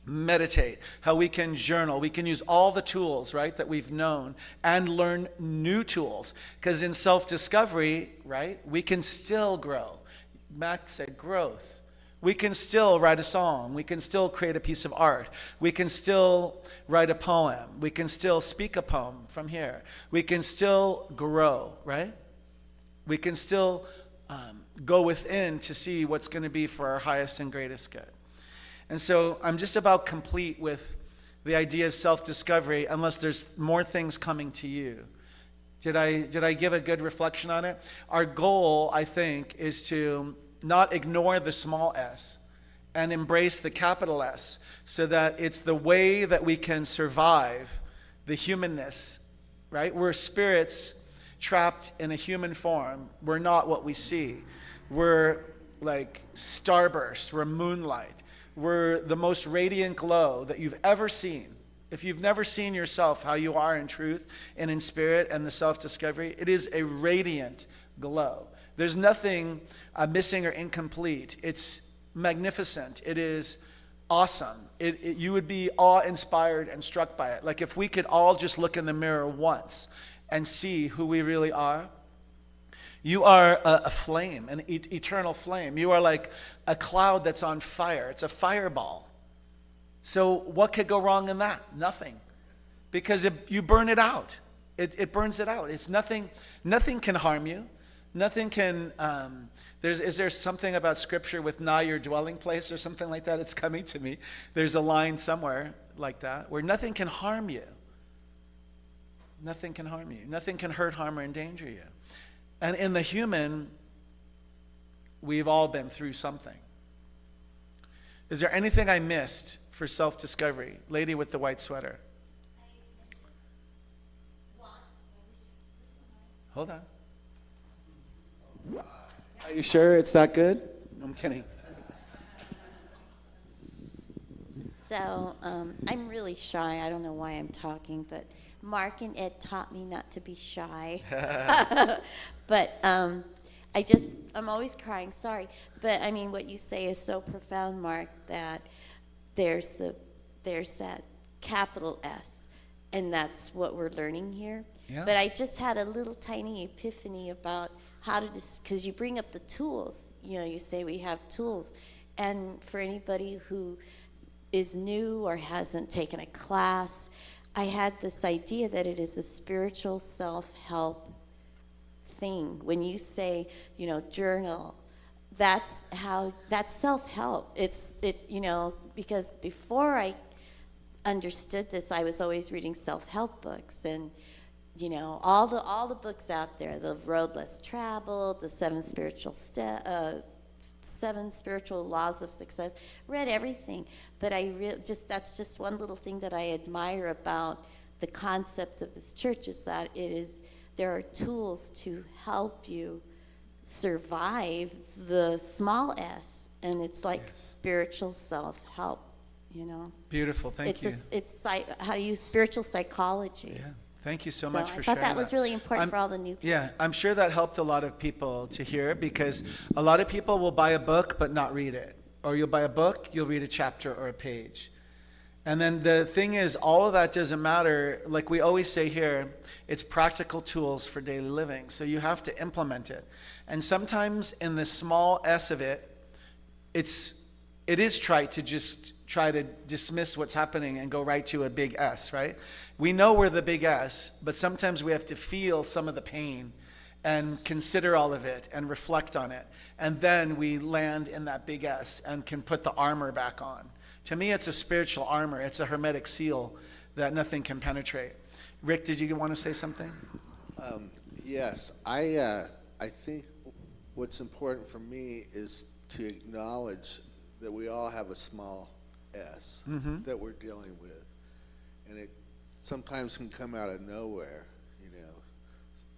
meditate, how we can journal. We can use all the tools, right, that we've known and learn new tools. Because in self-discovery, right, we can still grow. Mac said growth. We can still write a song. We can still create a piece of art. We can still write a poem. We can still speak a poem from here. We can still grow, right? We can still go within to see what's going to be for our highest and greatest good. And so I'm just about complete with the idea of self-discovery unless there's more things coming to you. Did I give a good reflection on it? Our goal, I think, is to not ignore the small s and embrace the capital S so that it's the way that we can survive the humanness, right? We're spirits trapped in a human form. We're not what we see. We're like starburst. We're moonlight. We're the most radiant glow that you've ever seen. If you've never seen yourself how you are in truth and in spirit and the self-discovery, it is a radiant glow. There's nothing missing or incomplete. It's magnificent. It is awesome. You would be awe-inspired and struck by it. Like if we could all just look in the mirror once and see who we really are. You are a flame, an eternal flame. You are like a cloud that's on fire. It's a fireball. So what could go wrong in that? Nothing. Because you burn it out. It burns it out. It's nothing can harm you. Nothing can, is there something about scripture with now your dwelling place or something like that? It's coming to me. There's a line somewhere like that where nothing can harm you. Nothing can harm you. Nothing can hurt, harm, or endanger you. And in the human, we've all been through something. Is there anything I missed for self-discovery? Lady with the white sweater. Hold on. Are you sure it's that good? I'm kidding. So I'm really shy. I don't know why I'm talking, but Mark and Ed taught me not to be shy. But I'm always crying, sorry. But I mean, what you say is so profound, Mark, that there's that capital S, and that's what we're learning here. Yeah. But I just had a little tiny epiphany about how to, because you bring up the tools. You know, you say we have tools. And for anybody who is new or hasn't taken a class, I had this idea that it is a spiritual self-help sing, when you say, journal, that's self-help. Because before I understood this, I was always reading self-help books, and all the books out there, the Road Less Traveled, the Seven Spiritual Laws of Success, read everything. But that's just one little thing that I admire about the concept of this church, is that there are tools to help you survive the small s, and it's like spiritual self-help, Beautiful, thank you. Spiritual psychology. Yeah. Thank you so much for I sharing thought that was really important for all the new people. Yeah, I'm sure that helped a lot of people to hear, because a lot of people will buy a book but not read it. Or you'll buy a book, you'll read a chapter or a page. And then the thing is, all of that doesn't matter. Like we always say here, it's practical tools for daily living. So you have to implement it. And sometimes in the small s of it, it is trite to just try to dismiss what's happening and go right to a big S, right? We know we're the big S, but sometimes we have to feel some of the pain and consider all of it and reflect on it. And then we land in that big S and can put the armor back on. To me, it's a spiritual armor. It's a hermetic seal that nothing can penetrate. Rick, did you want to say something? Yes, I think what's important for me is to acknowledge that we all have a small s that we're dealing with, and it sometimes can come out of nowhere,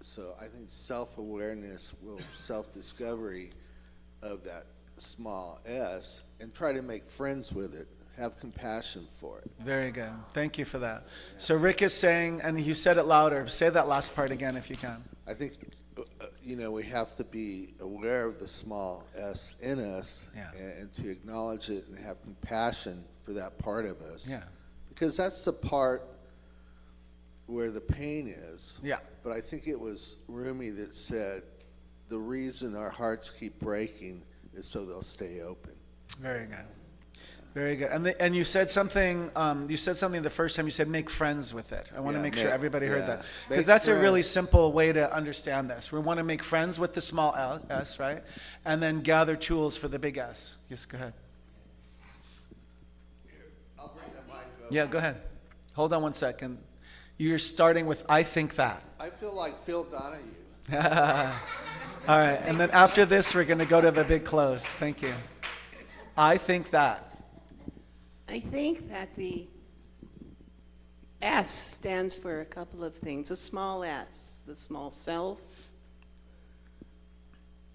So I think self-awareness, self-discovery of that small s, and try to make friends with it. Have compassion for it. Very good. Thank you for that. So Rick is saying, and you said it louder, say that last part again if you can. I think, we have to be aware of the small s in us, and to acknowledge it and have compassion for that part of us. Yeah. Because that's the part where the pain is. Yeah. But I think it was Rumi that said, the reason our hearts keep breaking is so they'll stay open. Very good. Very good. And you said something. The first time. You said make friends with it. I want to make sure everybody heard that, because that's a really simple way to understand this. We want to make friends with the small s, right? And then gather tools for the big S. Yes, go ahead. I'll bring the mic over. Yeah, go ahead. Hold on one second. You're starting with I think that. I feel like Phil Donahue. All right, and then after this, we're going to go to the big close. Thank you. I think that. I think that the S stands for a couple of things. The small s, the small self,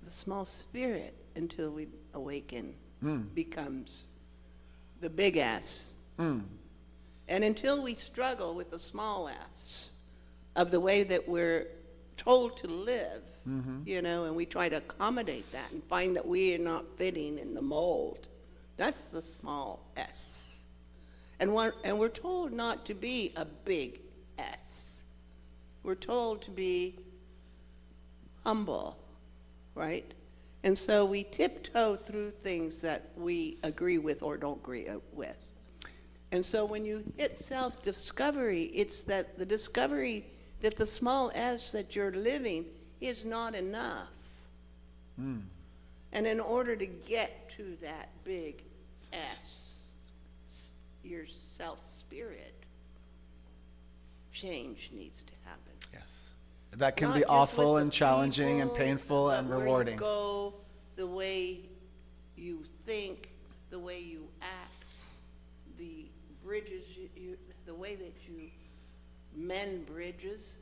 the small spirit, until we awaken, becomes the big S. And until we struggle with the small s of the way that we're told to live, and we try to accommodate that and find that we are not fitting in the mold, that's the small s. And we're told not to be a big S. We're told to be humble, right? And so we tiptoe through things that we agree with or don't agree with. And so when you hit self-discovery, it's that the discovery that the small s that you're living is not enough. And in order to get to that big S, your self-spirit, change needs to happen. Yes. That can Not be just awful with and the challenging and people, painful but and where rewarding. you go, the way you think, the way you act, the bridges, the way that you mend bridges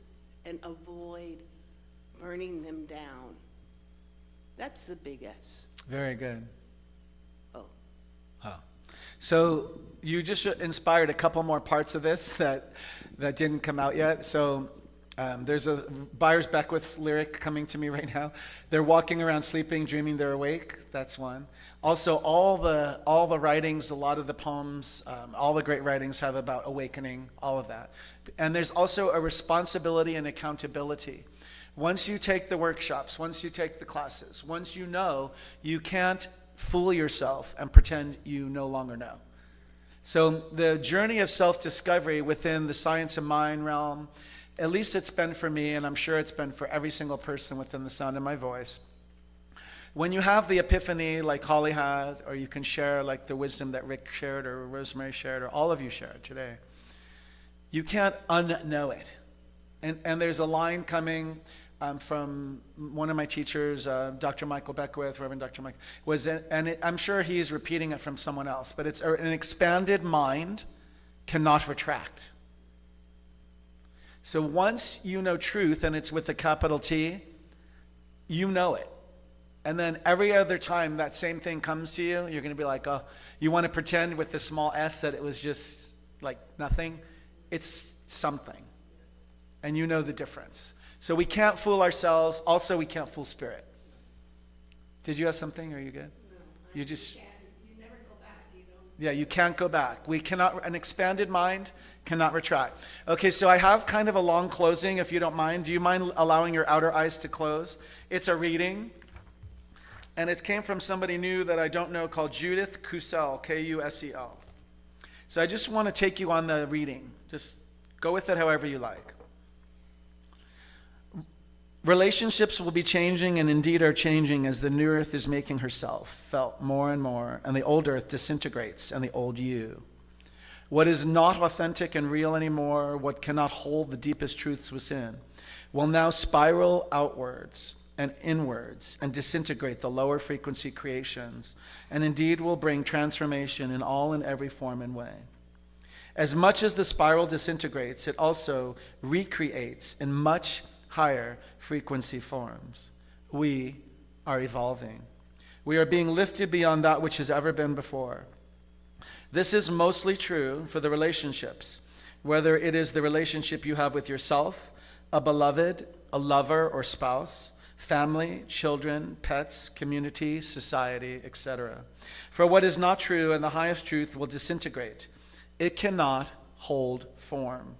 and avoid burning them down. That's the big S. Very good. Oh. So you just inspired a couple more parts of this that didn't come out yet. So there's a Byers Beckwith's lyric coming to me right now. They're walking around sleeping, dreaming they're awake. That's one. Also, all the writings, a lot of the poems, all the great writings have about awakening, all of that. And there's also a responsibility and accountability. Once you take the workshops, once you take the classes, once you know, you can't fool yourself and pretend you no longer know. So the journey of self-discovery within the science of mind realm at least it's been for me, and I'm sure it's been for every single person within the sound of my voice. When you have the epiphany like Holly had, or you can share like the wisdom that Rick shared or Rosemary shared or all of you shared today, you can't unknow it. And there's a line coming from one of my teachers, Dr. Michael Beckwith, Reverend Dr. Mike, I'm sure he's repeating it from someone else, but it's an expanded mind cannot retract. So once you know truth, and it's with a capital T, you know it. And then every other time that same thing comes to you, you're going to be like, oh, you want to pretend with the small s that it was just like nothing? It's something. And you know the difference. So we can't fool ourselves. Also, we can't fool spirit. Did you have something? Are you good? No, you just... You never go back, you know. Yeah, you can't go back. We cannot, an expanded mind cannot retract. Okay, so I have kind of a long closing, if you don't mind. Do you mind allowing your outer eyes to close? It's a reading. And it came from somebody new that I don't know called Judith Kusel, Kusel. So I just want to take you on the reading. Just go with it however you like. Relationships will be changing, and indeed are changing, as the new earth is making herself felt more and more, and the old earth disintegrates, and the old you. What is not authentic and real anymore, what cannot hold the deepest truths within, will now spiral outwards and inwards and disintegrate the lower frequency creations, and indeed will bring transformation in all and every form and way. As much as the spiral disintegrates, it also recreates in much higher frequency forms. We are evolving. We are being lifted beyond that which has ever been before. This is mostly true for the relationships, whether it is the relationship you have with yourself, a beloved, a lover or spouse, family, children, pets, community, society, etc. For what is not true and the highest truth will disintegrate. It cannot hold form.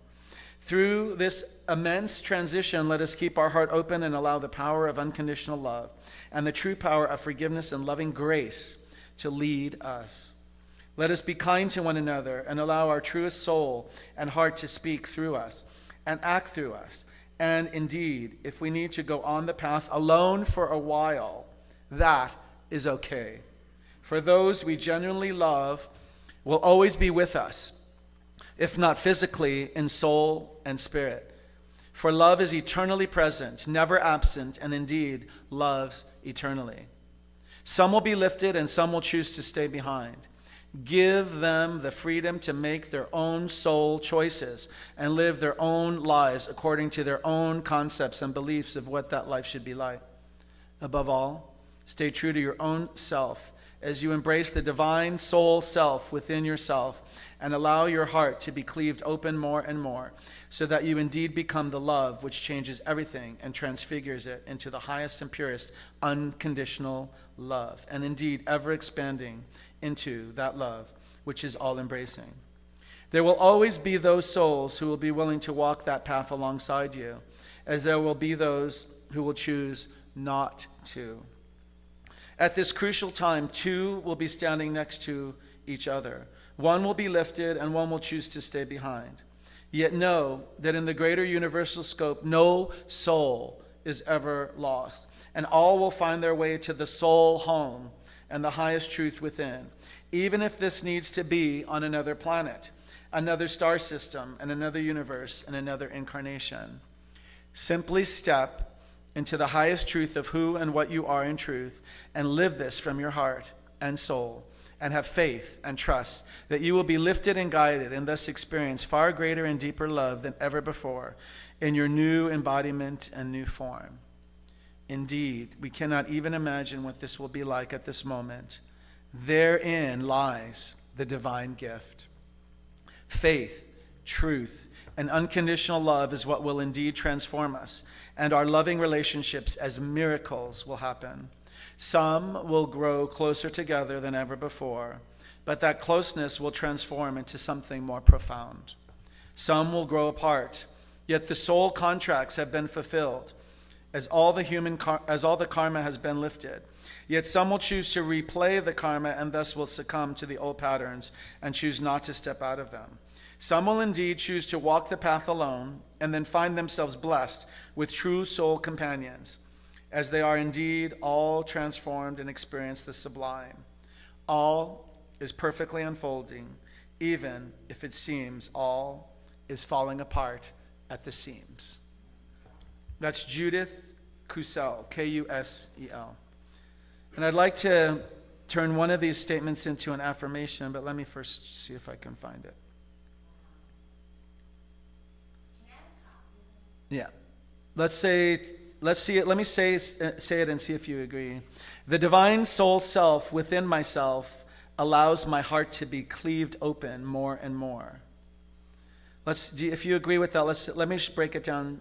Through this immense transition, let us keep our heart open and allow the power of unconditional love and the true power of forgiveness and loving grace to lead us. Let us be kind to one another and allow our truest soul and heart to speak through us and act through us. And indeed, if we need to go on the path alone for a while, that is okay. For those we genuinely love will always be with us, if not physically, in soul and spirit. For love is eternally present, never absent, and indeed loves eternally. Some will be lifted and some will choose to stay behind. Give them the freedom to make their own soul choices and live their own lives according to their own concepts and beliefs of what that life should be like. Above all, stay true to your own self as you embrace the divine soul self within yourself and allow your heart to be cleaved open more and more so that you indeed become the love which changes everything and transfigures it into the highest and purest unconditional love, and indeed ever expanding into that love which is all embracing. There will always be those souls who will be willing to walk that path alongside you, as there will be those who will choose not to. At this crucial time, two will be standing next to each other. One will be lifted and one will choose to stay behind. Yet know that in the greater universal scope, no soul is ever lost, and all will find their way to the soul home and the highest truth within, even if this needs to be on another planet, another star system, and another universe, and another incarnation. Simply step into the highest truth of who and what you are in truth, and live this from your heart and soul, and have faith and trust that you will be lifted and guided, and thus experience far greater and deeper love than ever before in your new embodiment and new form. Indeed, we cannot even imagine what this will be like at this moment. Therein lies the divine gift. Faith, truth, and unconditional love is what will indeed transform us, and our loving relationships as miracles will happen. Some will grow closer together than ever before, but that closeness will transform into something more profound. Some will grow apart, yet the soul contracts have been fulfilled, as all the karma has been lifted. Yet some will choose to replay the karma and thus will succumb to the old patterns and choose not to step out of them. Some will indeed choose to walk the path alone and then find themselves blessed with true soul companions, as they are indeed all transformed and experience the sublime. All is perfectly unfolding, even if it seems all is falling apart at the seams. That's Judith Kusel, Kusel. And I'd like to turn one of these statements into an affirmation, but let me first see if I can find it. Yeah. Let me say it and see if you agree. The divine soul self within myself allows my heart to be cleaved open more and more. If you agree with that, let me just break it down.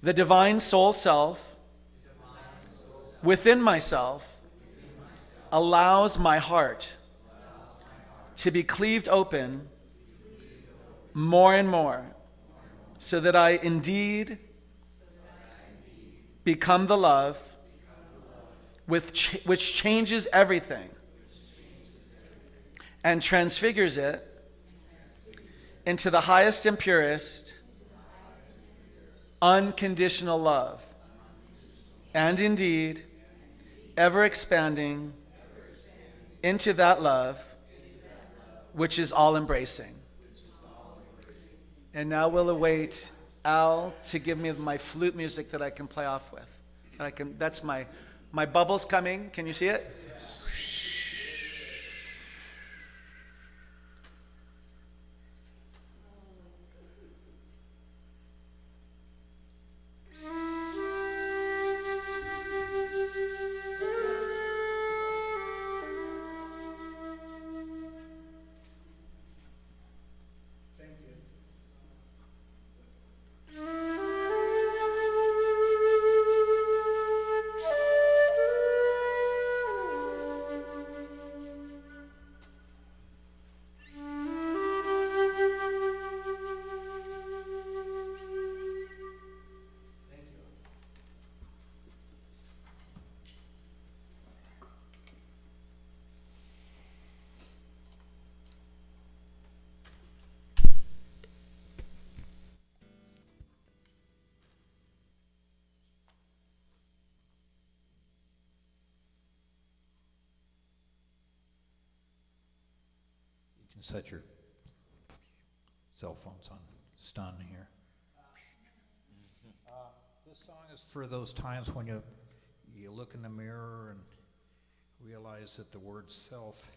The divine soul self within myself allows my heart to be cleaved open more and more, so that I indeed become the love which changes everything and transfigures it into the highest and purest unconditional love, and indeed ever expanding into that love which is all embracing. And now we'll await Al to give me my flute music that I can play off with. That's my bubble's coming. Can you see it? Set your cell phones on stun here. This song is for those times when you look in the mirror and realize that the word self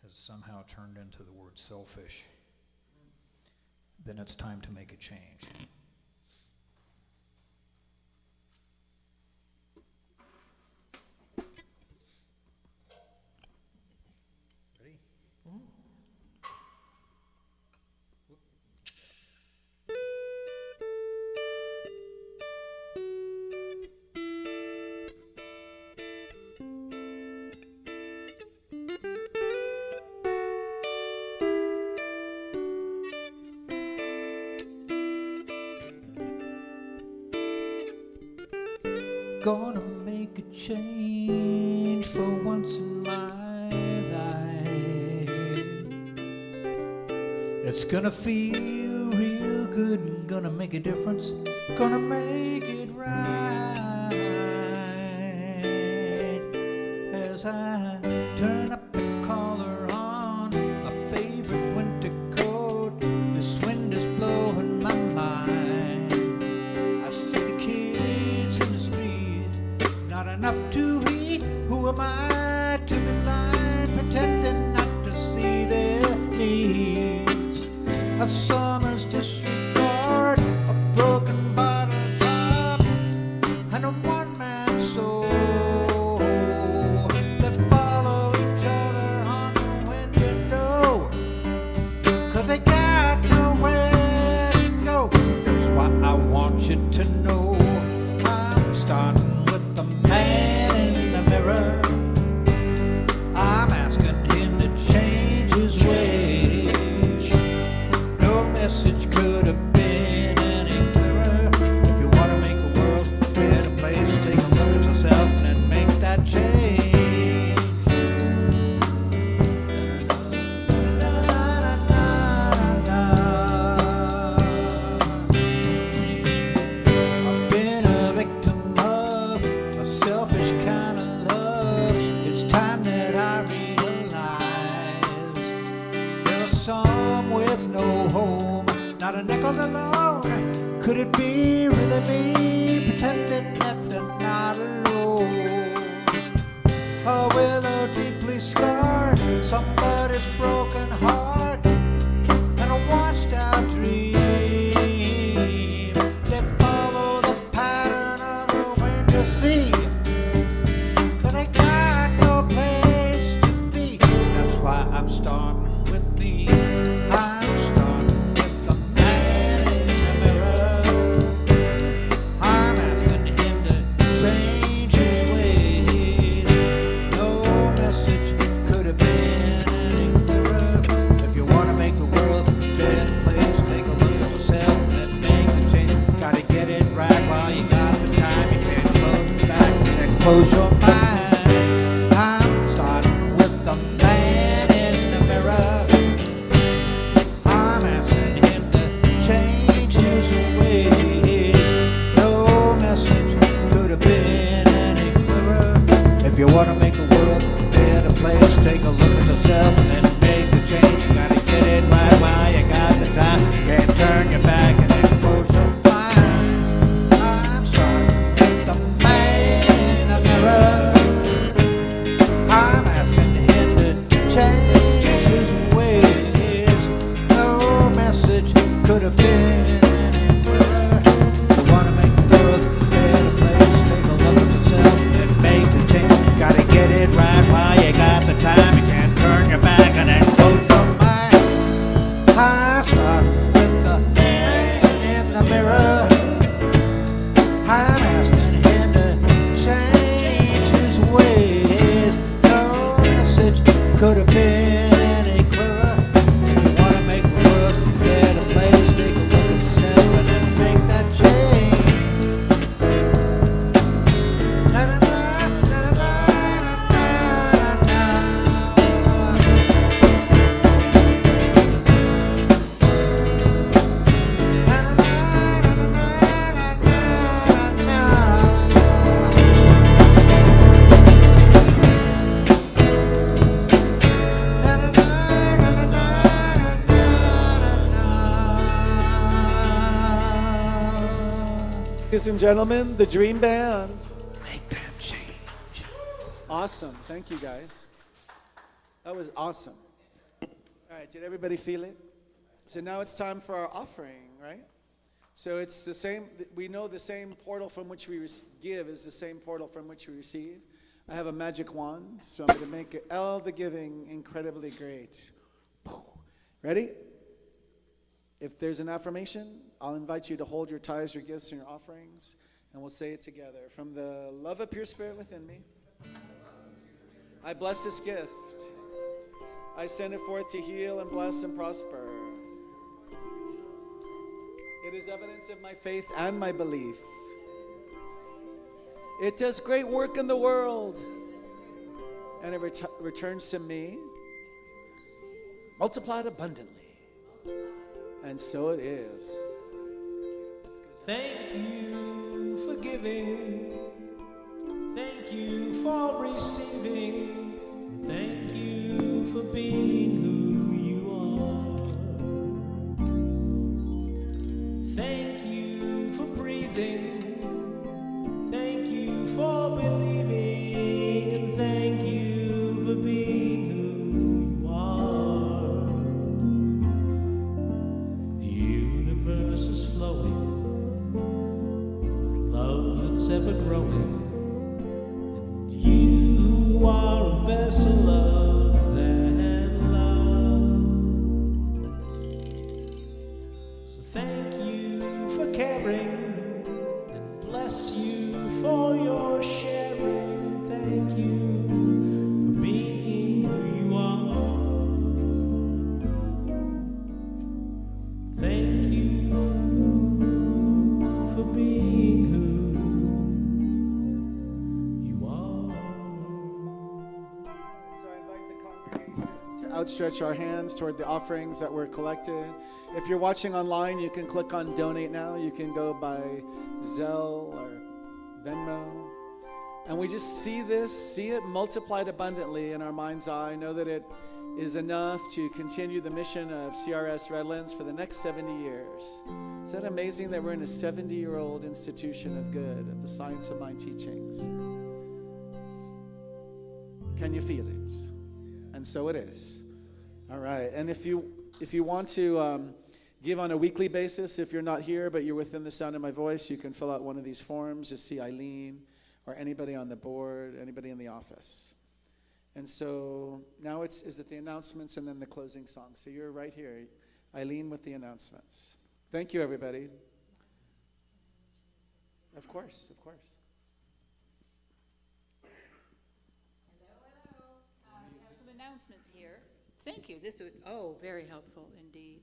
has somehow turned into the word selfish. Then it's time to make a change. Gonna make a change for once in my life. It's gonna feel real good and gonna make a difference. Gonna make it right as I turn up the collar on my favorite winter coat. This wind is blowing my mind. I see the kids in the street, not enough to eat. Who am I to be blind, pretending not to see their needs? A summer's disregard, a broken bottle top, and a one-man soul that follow each other on the window, 'cause they got nowhere to go. That's why I want you to know I'm starting with the man in the mirror. I'm asking him to change his ways. No a willow deeply scarred, somebody's broken heart, and a washed out dream. They follow the pattern of the wind to sea, 'cause they got no place to be. That's why I'm starting with me. I'm starting with the man in the mirror. I'm asking him to change his ways. No message could have been any clearer. If you want to make the world a better place, take a look at yourself and make the change. Gotta get it right while you got the time. You can't close your back and close your mind. I'm starting with the man in the mirror. I'm asking him to change his ways. No message could have been any clearer. If you want to make the world a better place, take a look at yourself and make the change. You gotta get it right while you got the time. Can't turn your back and then close your mind. I'm starting with the man in the mirror. I'm asking him to change his ways. No message could have been any clearer. You wanna make the world a better place, take a look at yourself and make the change. Gotta get it right while you got the time. You can't turn your back and then close your mind. I start with the man in the mirror. I'm asking him to change his ways. No message could have been any clearer. If you want to make the world a better place, take a look at yourself and then make that change. Na, na, na, na, na, na, na, na, Ladies and gentlemen, the Dream Band. Make that change. Awesome. Thank you, guys. That was awesome. All right, did everybody feel it? So now it's time for our offering, right? So it's the same, we know the same portal from which we give is the same portal from which we receive. I have a magic wand, so I'm going to make all the giving incredibly great. Ready? If there's an affirmation, I'll invite you to hold your tithes, your gifts, and your offerings, and we'll say it together. From the love of pure spirit within me, I bless this gift. I send it forth to heal and bless and prosper. It is evidence of my faith and my belief. It does great work in the world, and it returns to me multiplied abundantly. And so it is. Thank you for giving. Thank you for receiving. Thank you for being who you are. Thank you for breathing. Thank you for believing. And thank you for being who you are. The universe is flowing with love that's ever growing. And you are a vessel of that love. So thank you for caring, and bless you for your sharing, and thank you for being who you are. Thank you for being who you are. So I invite the congregation to outstretch our hands toward the offerings that were collected. If you're watching online, you can click on Donate Now. You can go by Zelle or Venmo. And we just see it multiplied abundantly in our mind's eye. Know that it is enough to continue the mission of CRS Redlands for the next 70 years. Is that amazing that we're in a 70-year-old institution of good, of the science of mind teachings? Can you feel it? And so it is. All right. And if you want to give on a weekly basis, if you're not here but you're within the sound of my voice, you can fill out one of these forms. Just see Eileen or anybody on the board, anybody in the office. And so now is it the announcements and then the closing song? So you're right here, Eileen, with the announcements. Thank you, everybody. Of course, of course. Hello. I have some announcements here. Thank you. This was, very helpful indeed.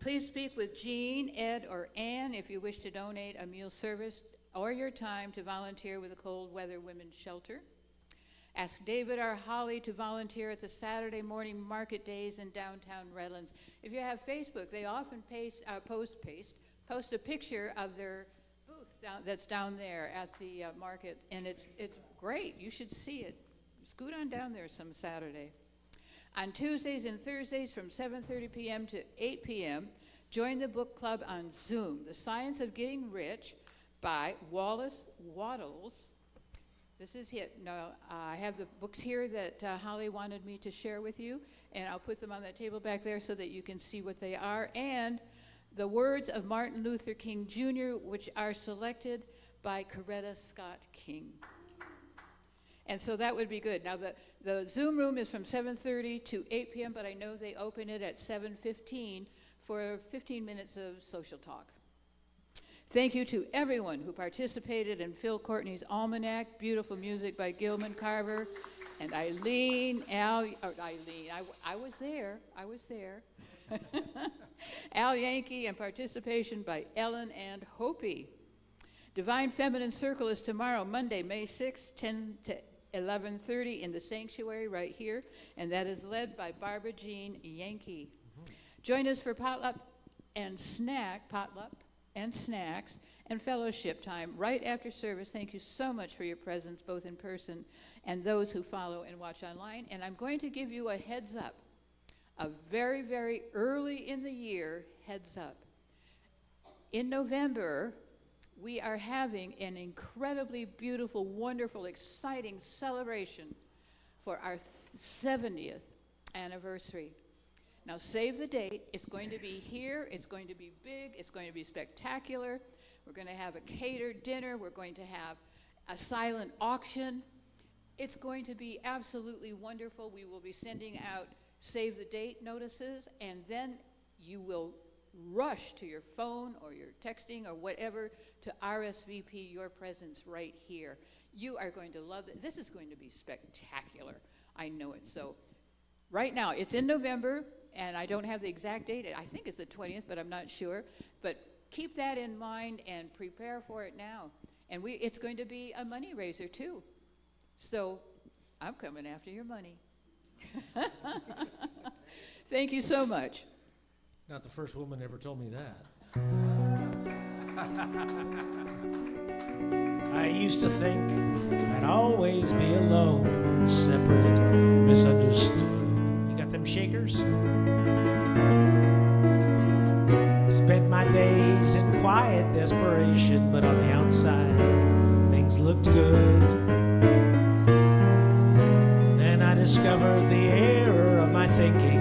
Please speak with Jean, Ed, or Ann if you wish to donate a meal service or your time to volunteer with the Cold Weather Women's Shelter. Ask David or Holly to volunteer at the Saturday morning market days in downtown Redlands. If you have Facebook, they often post a picture of their booth that's down there at the market, and it's great. You should see it. Scoot on down there some Saturday. On Tuesdays and Thursdays from 7:30 p.m. to 8 p.m., join the book club on Zoom, The Science of Getting Rich by Wallace Wattles. This is it. Now, I have the books here that Holly wanted me to share with you, and I'll put them on that table back there so that you can see what they are. And the words of Martin Luther King Jr., which are selected by Coretta Scott King. And so that would be good. Now, the Zoom room is from 7:30 to 8 p.m., but I know they open it at 7:15 for 15 minutes of social talk. Thank you to everyone who participated in Phil Courtney's Almanac, beautiful music by Gilman Carver, and Eileen, I was there. Al Yankee, and participation by Ellen and Hopi. Divine Feminine Circle is tomorrow, Monday, May 6th, 10 to 11:30 in the sanctuary right here, and that is led by Barbara Jean Yankee. Join us for potluck and snacks and fellowship time right after service. Thank you so much for your presence, both in person and those who follow and watch online. And I'm going to give you a heads up, a very, very early in the year heads up. In November, we are having an incredibly beautiful, wonderful, exciting celebration for our 70th anniversary. Now, save the date. It's going to be here. It's going to be big. It's going to be spectacular. We're going to have a catered dinner. We're going to have a silent auction. It's going to be absolutely wonderful. We will be sending out save the date notices, and then you will rush to your phone or your texting or whatever to RSVP your presence right here. You are going to love it. This is going to be spectacular. I know it. So right now, it's in November, and I don't have the exact date. I think it's the 20th, but I'm not sure. But keep that in mind and prepare for it now. And it's going to be a money raiser, too. So I'm coming after your money. Thank you so much. Not the first woman ever told me that. I used to think I'd always be alone, separate, misunderstood. You got them shakers? Spent my days in quiet desperation, but on the outside, things looked good. Then I discovered the error of my thinking,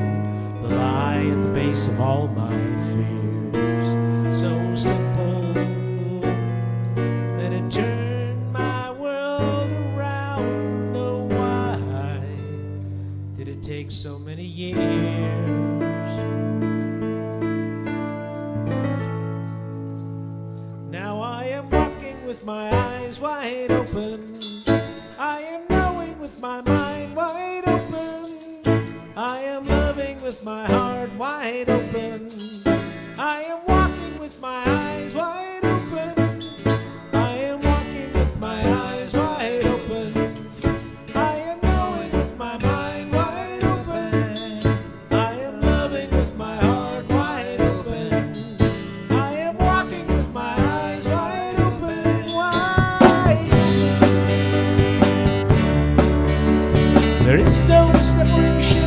the lie at the base of all my fears. So simple that it turned my world around. Oh, why did it take so many years? Now I am walking with my eyes wide open. I am knowing with my mind wide open. I am loving with my heart wide open. I am walking with my eyes wide open. I am walking with my eyes wide open. I am knowing with my mind wide open. I am loving with my heart wide open. I am walking with my eyes wide open, wide open. There is no separation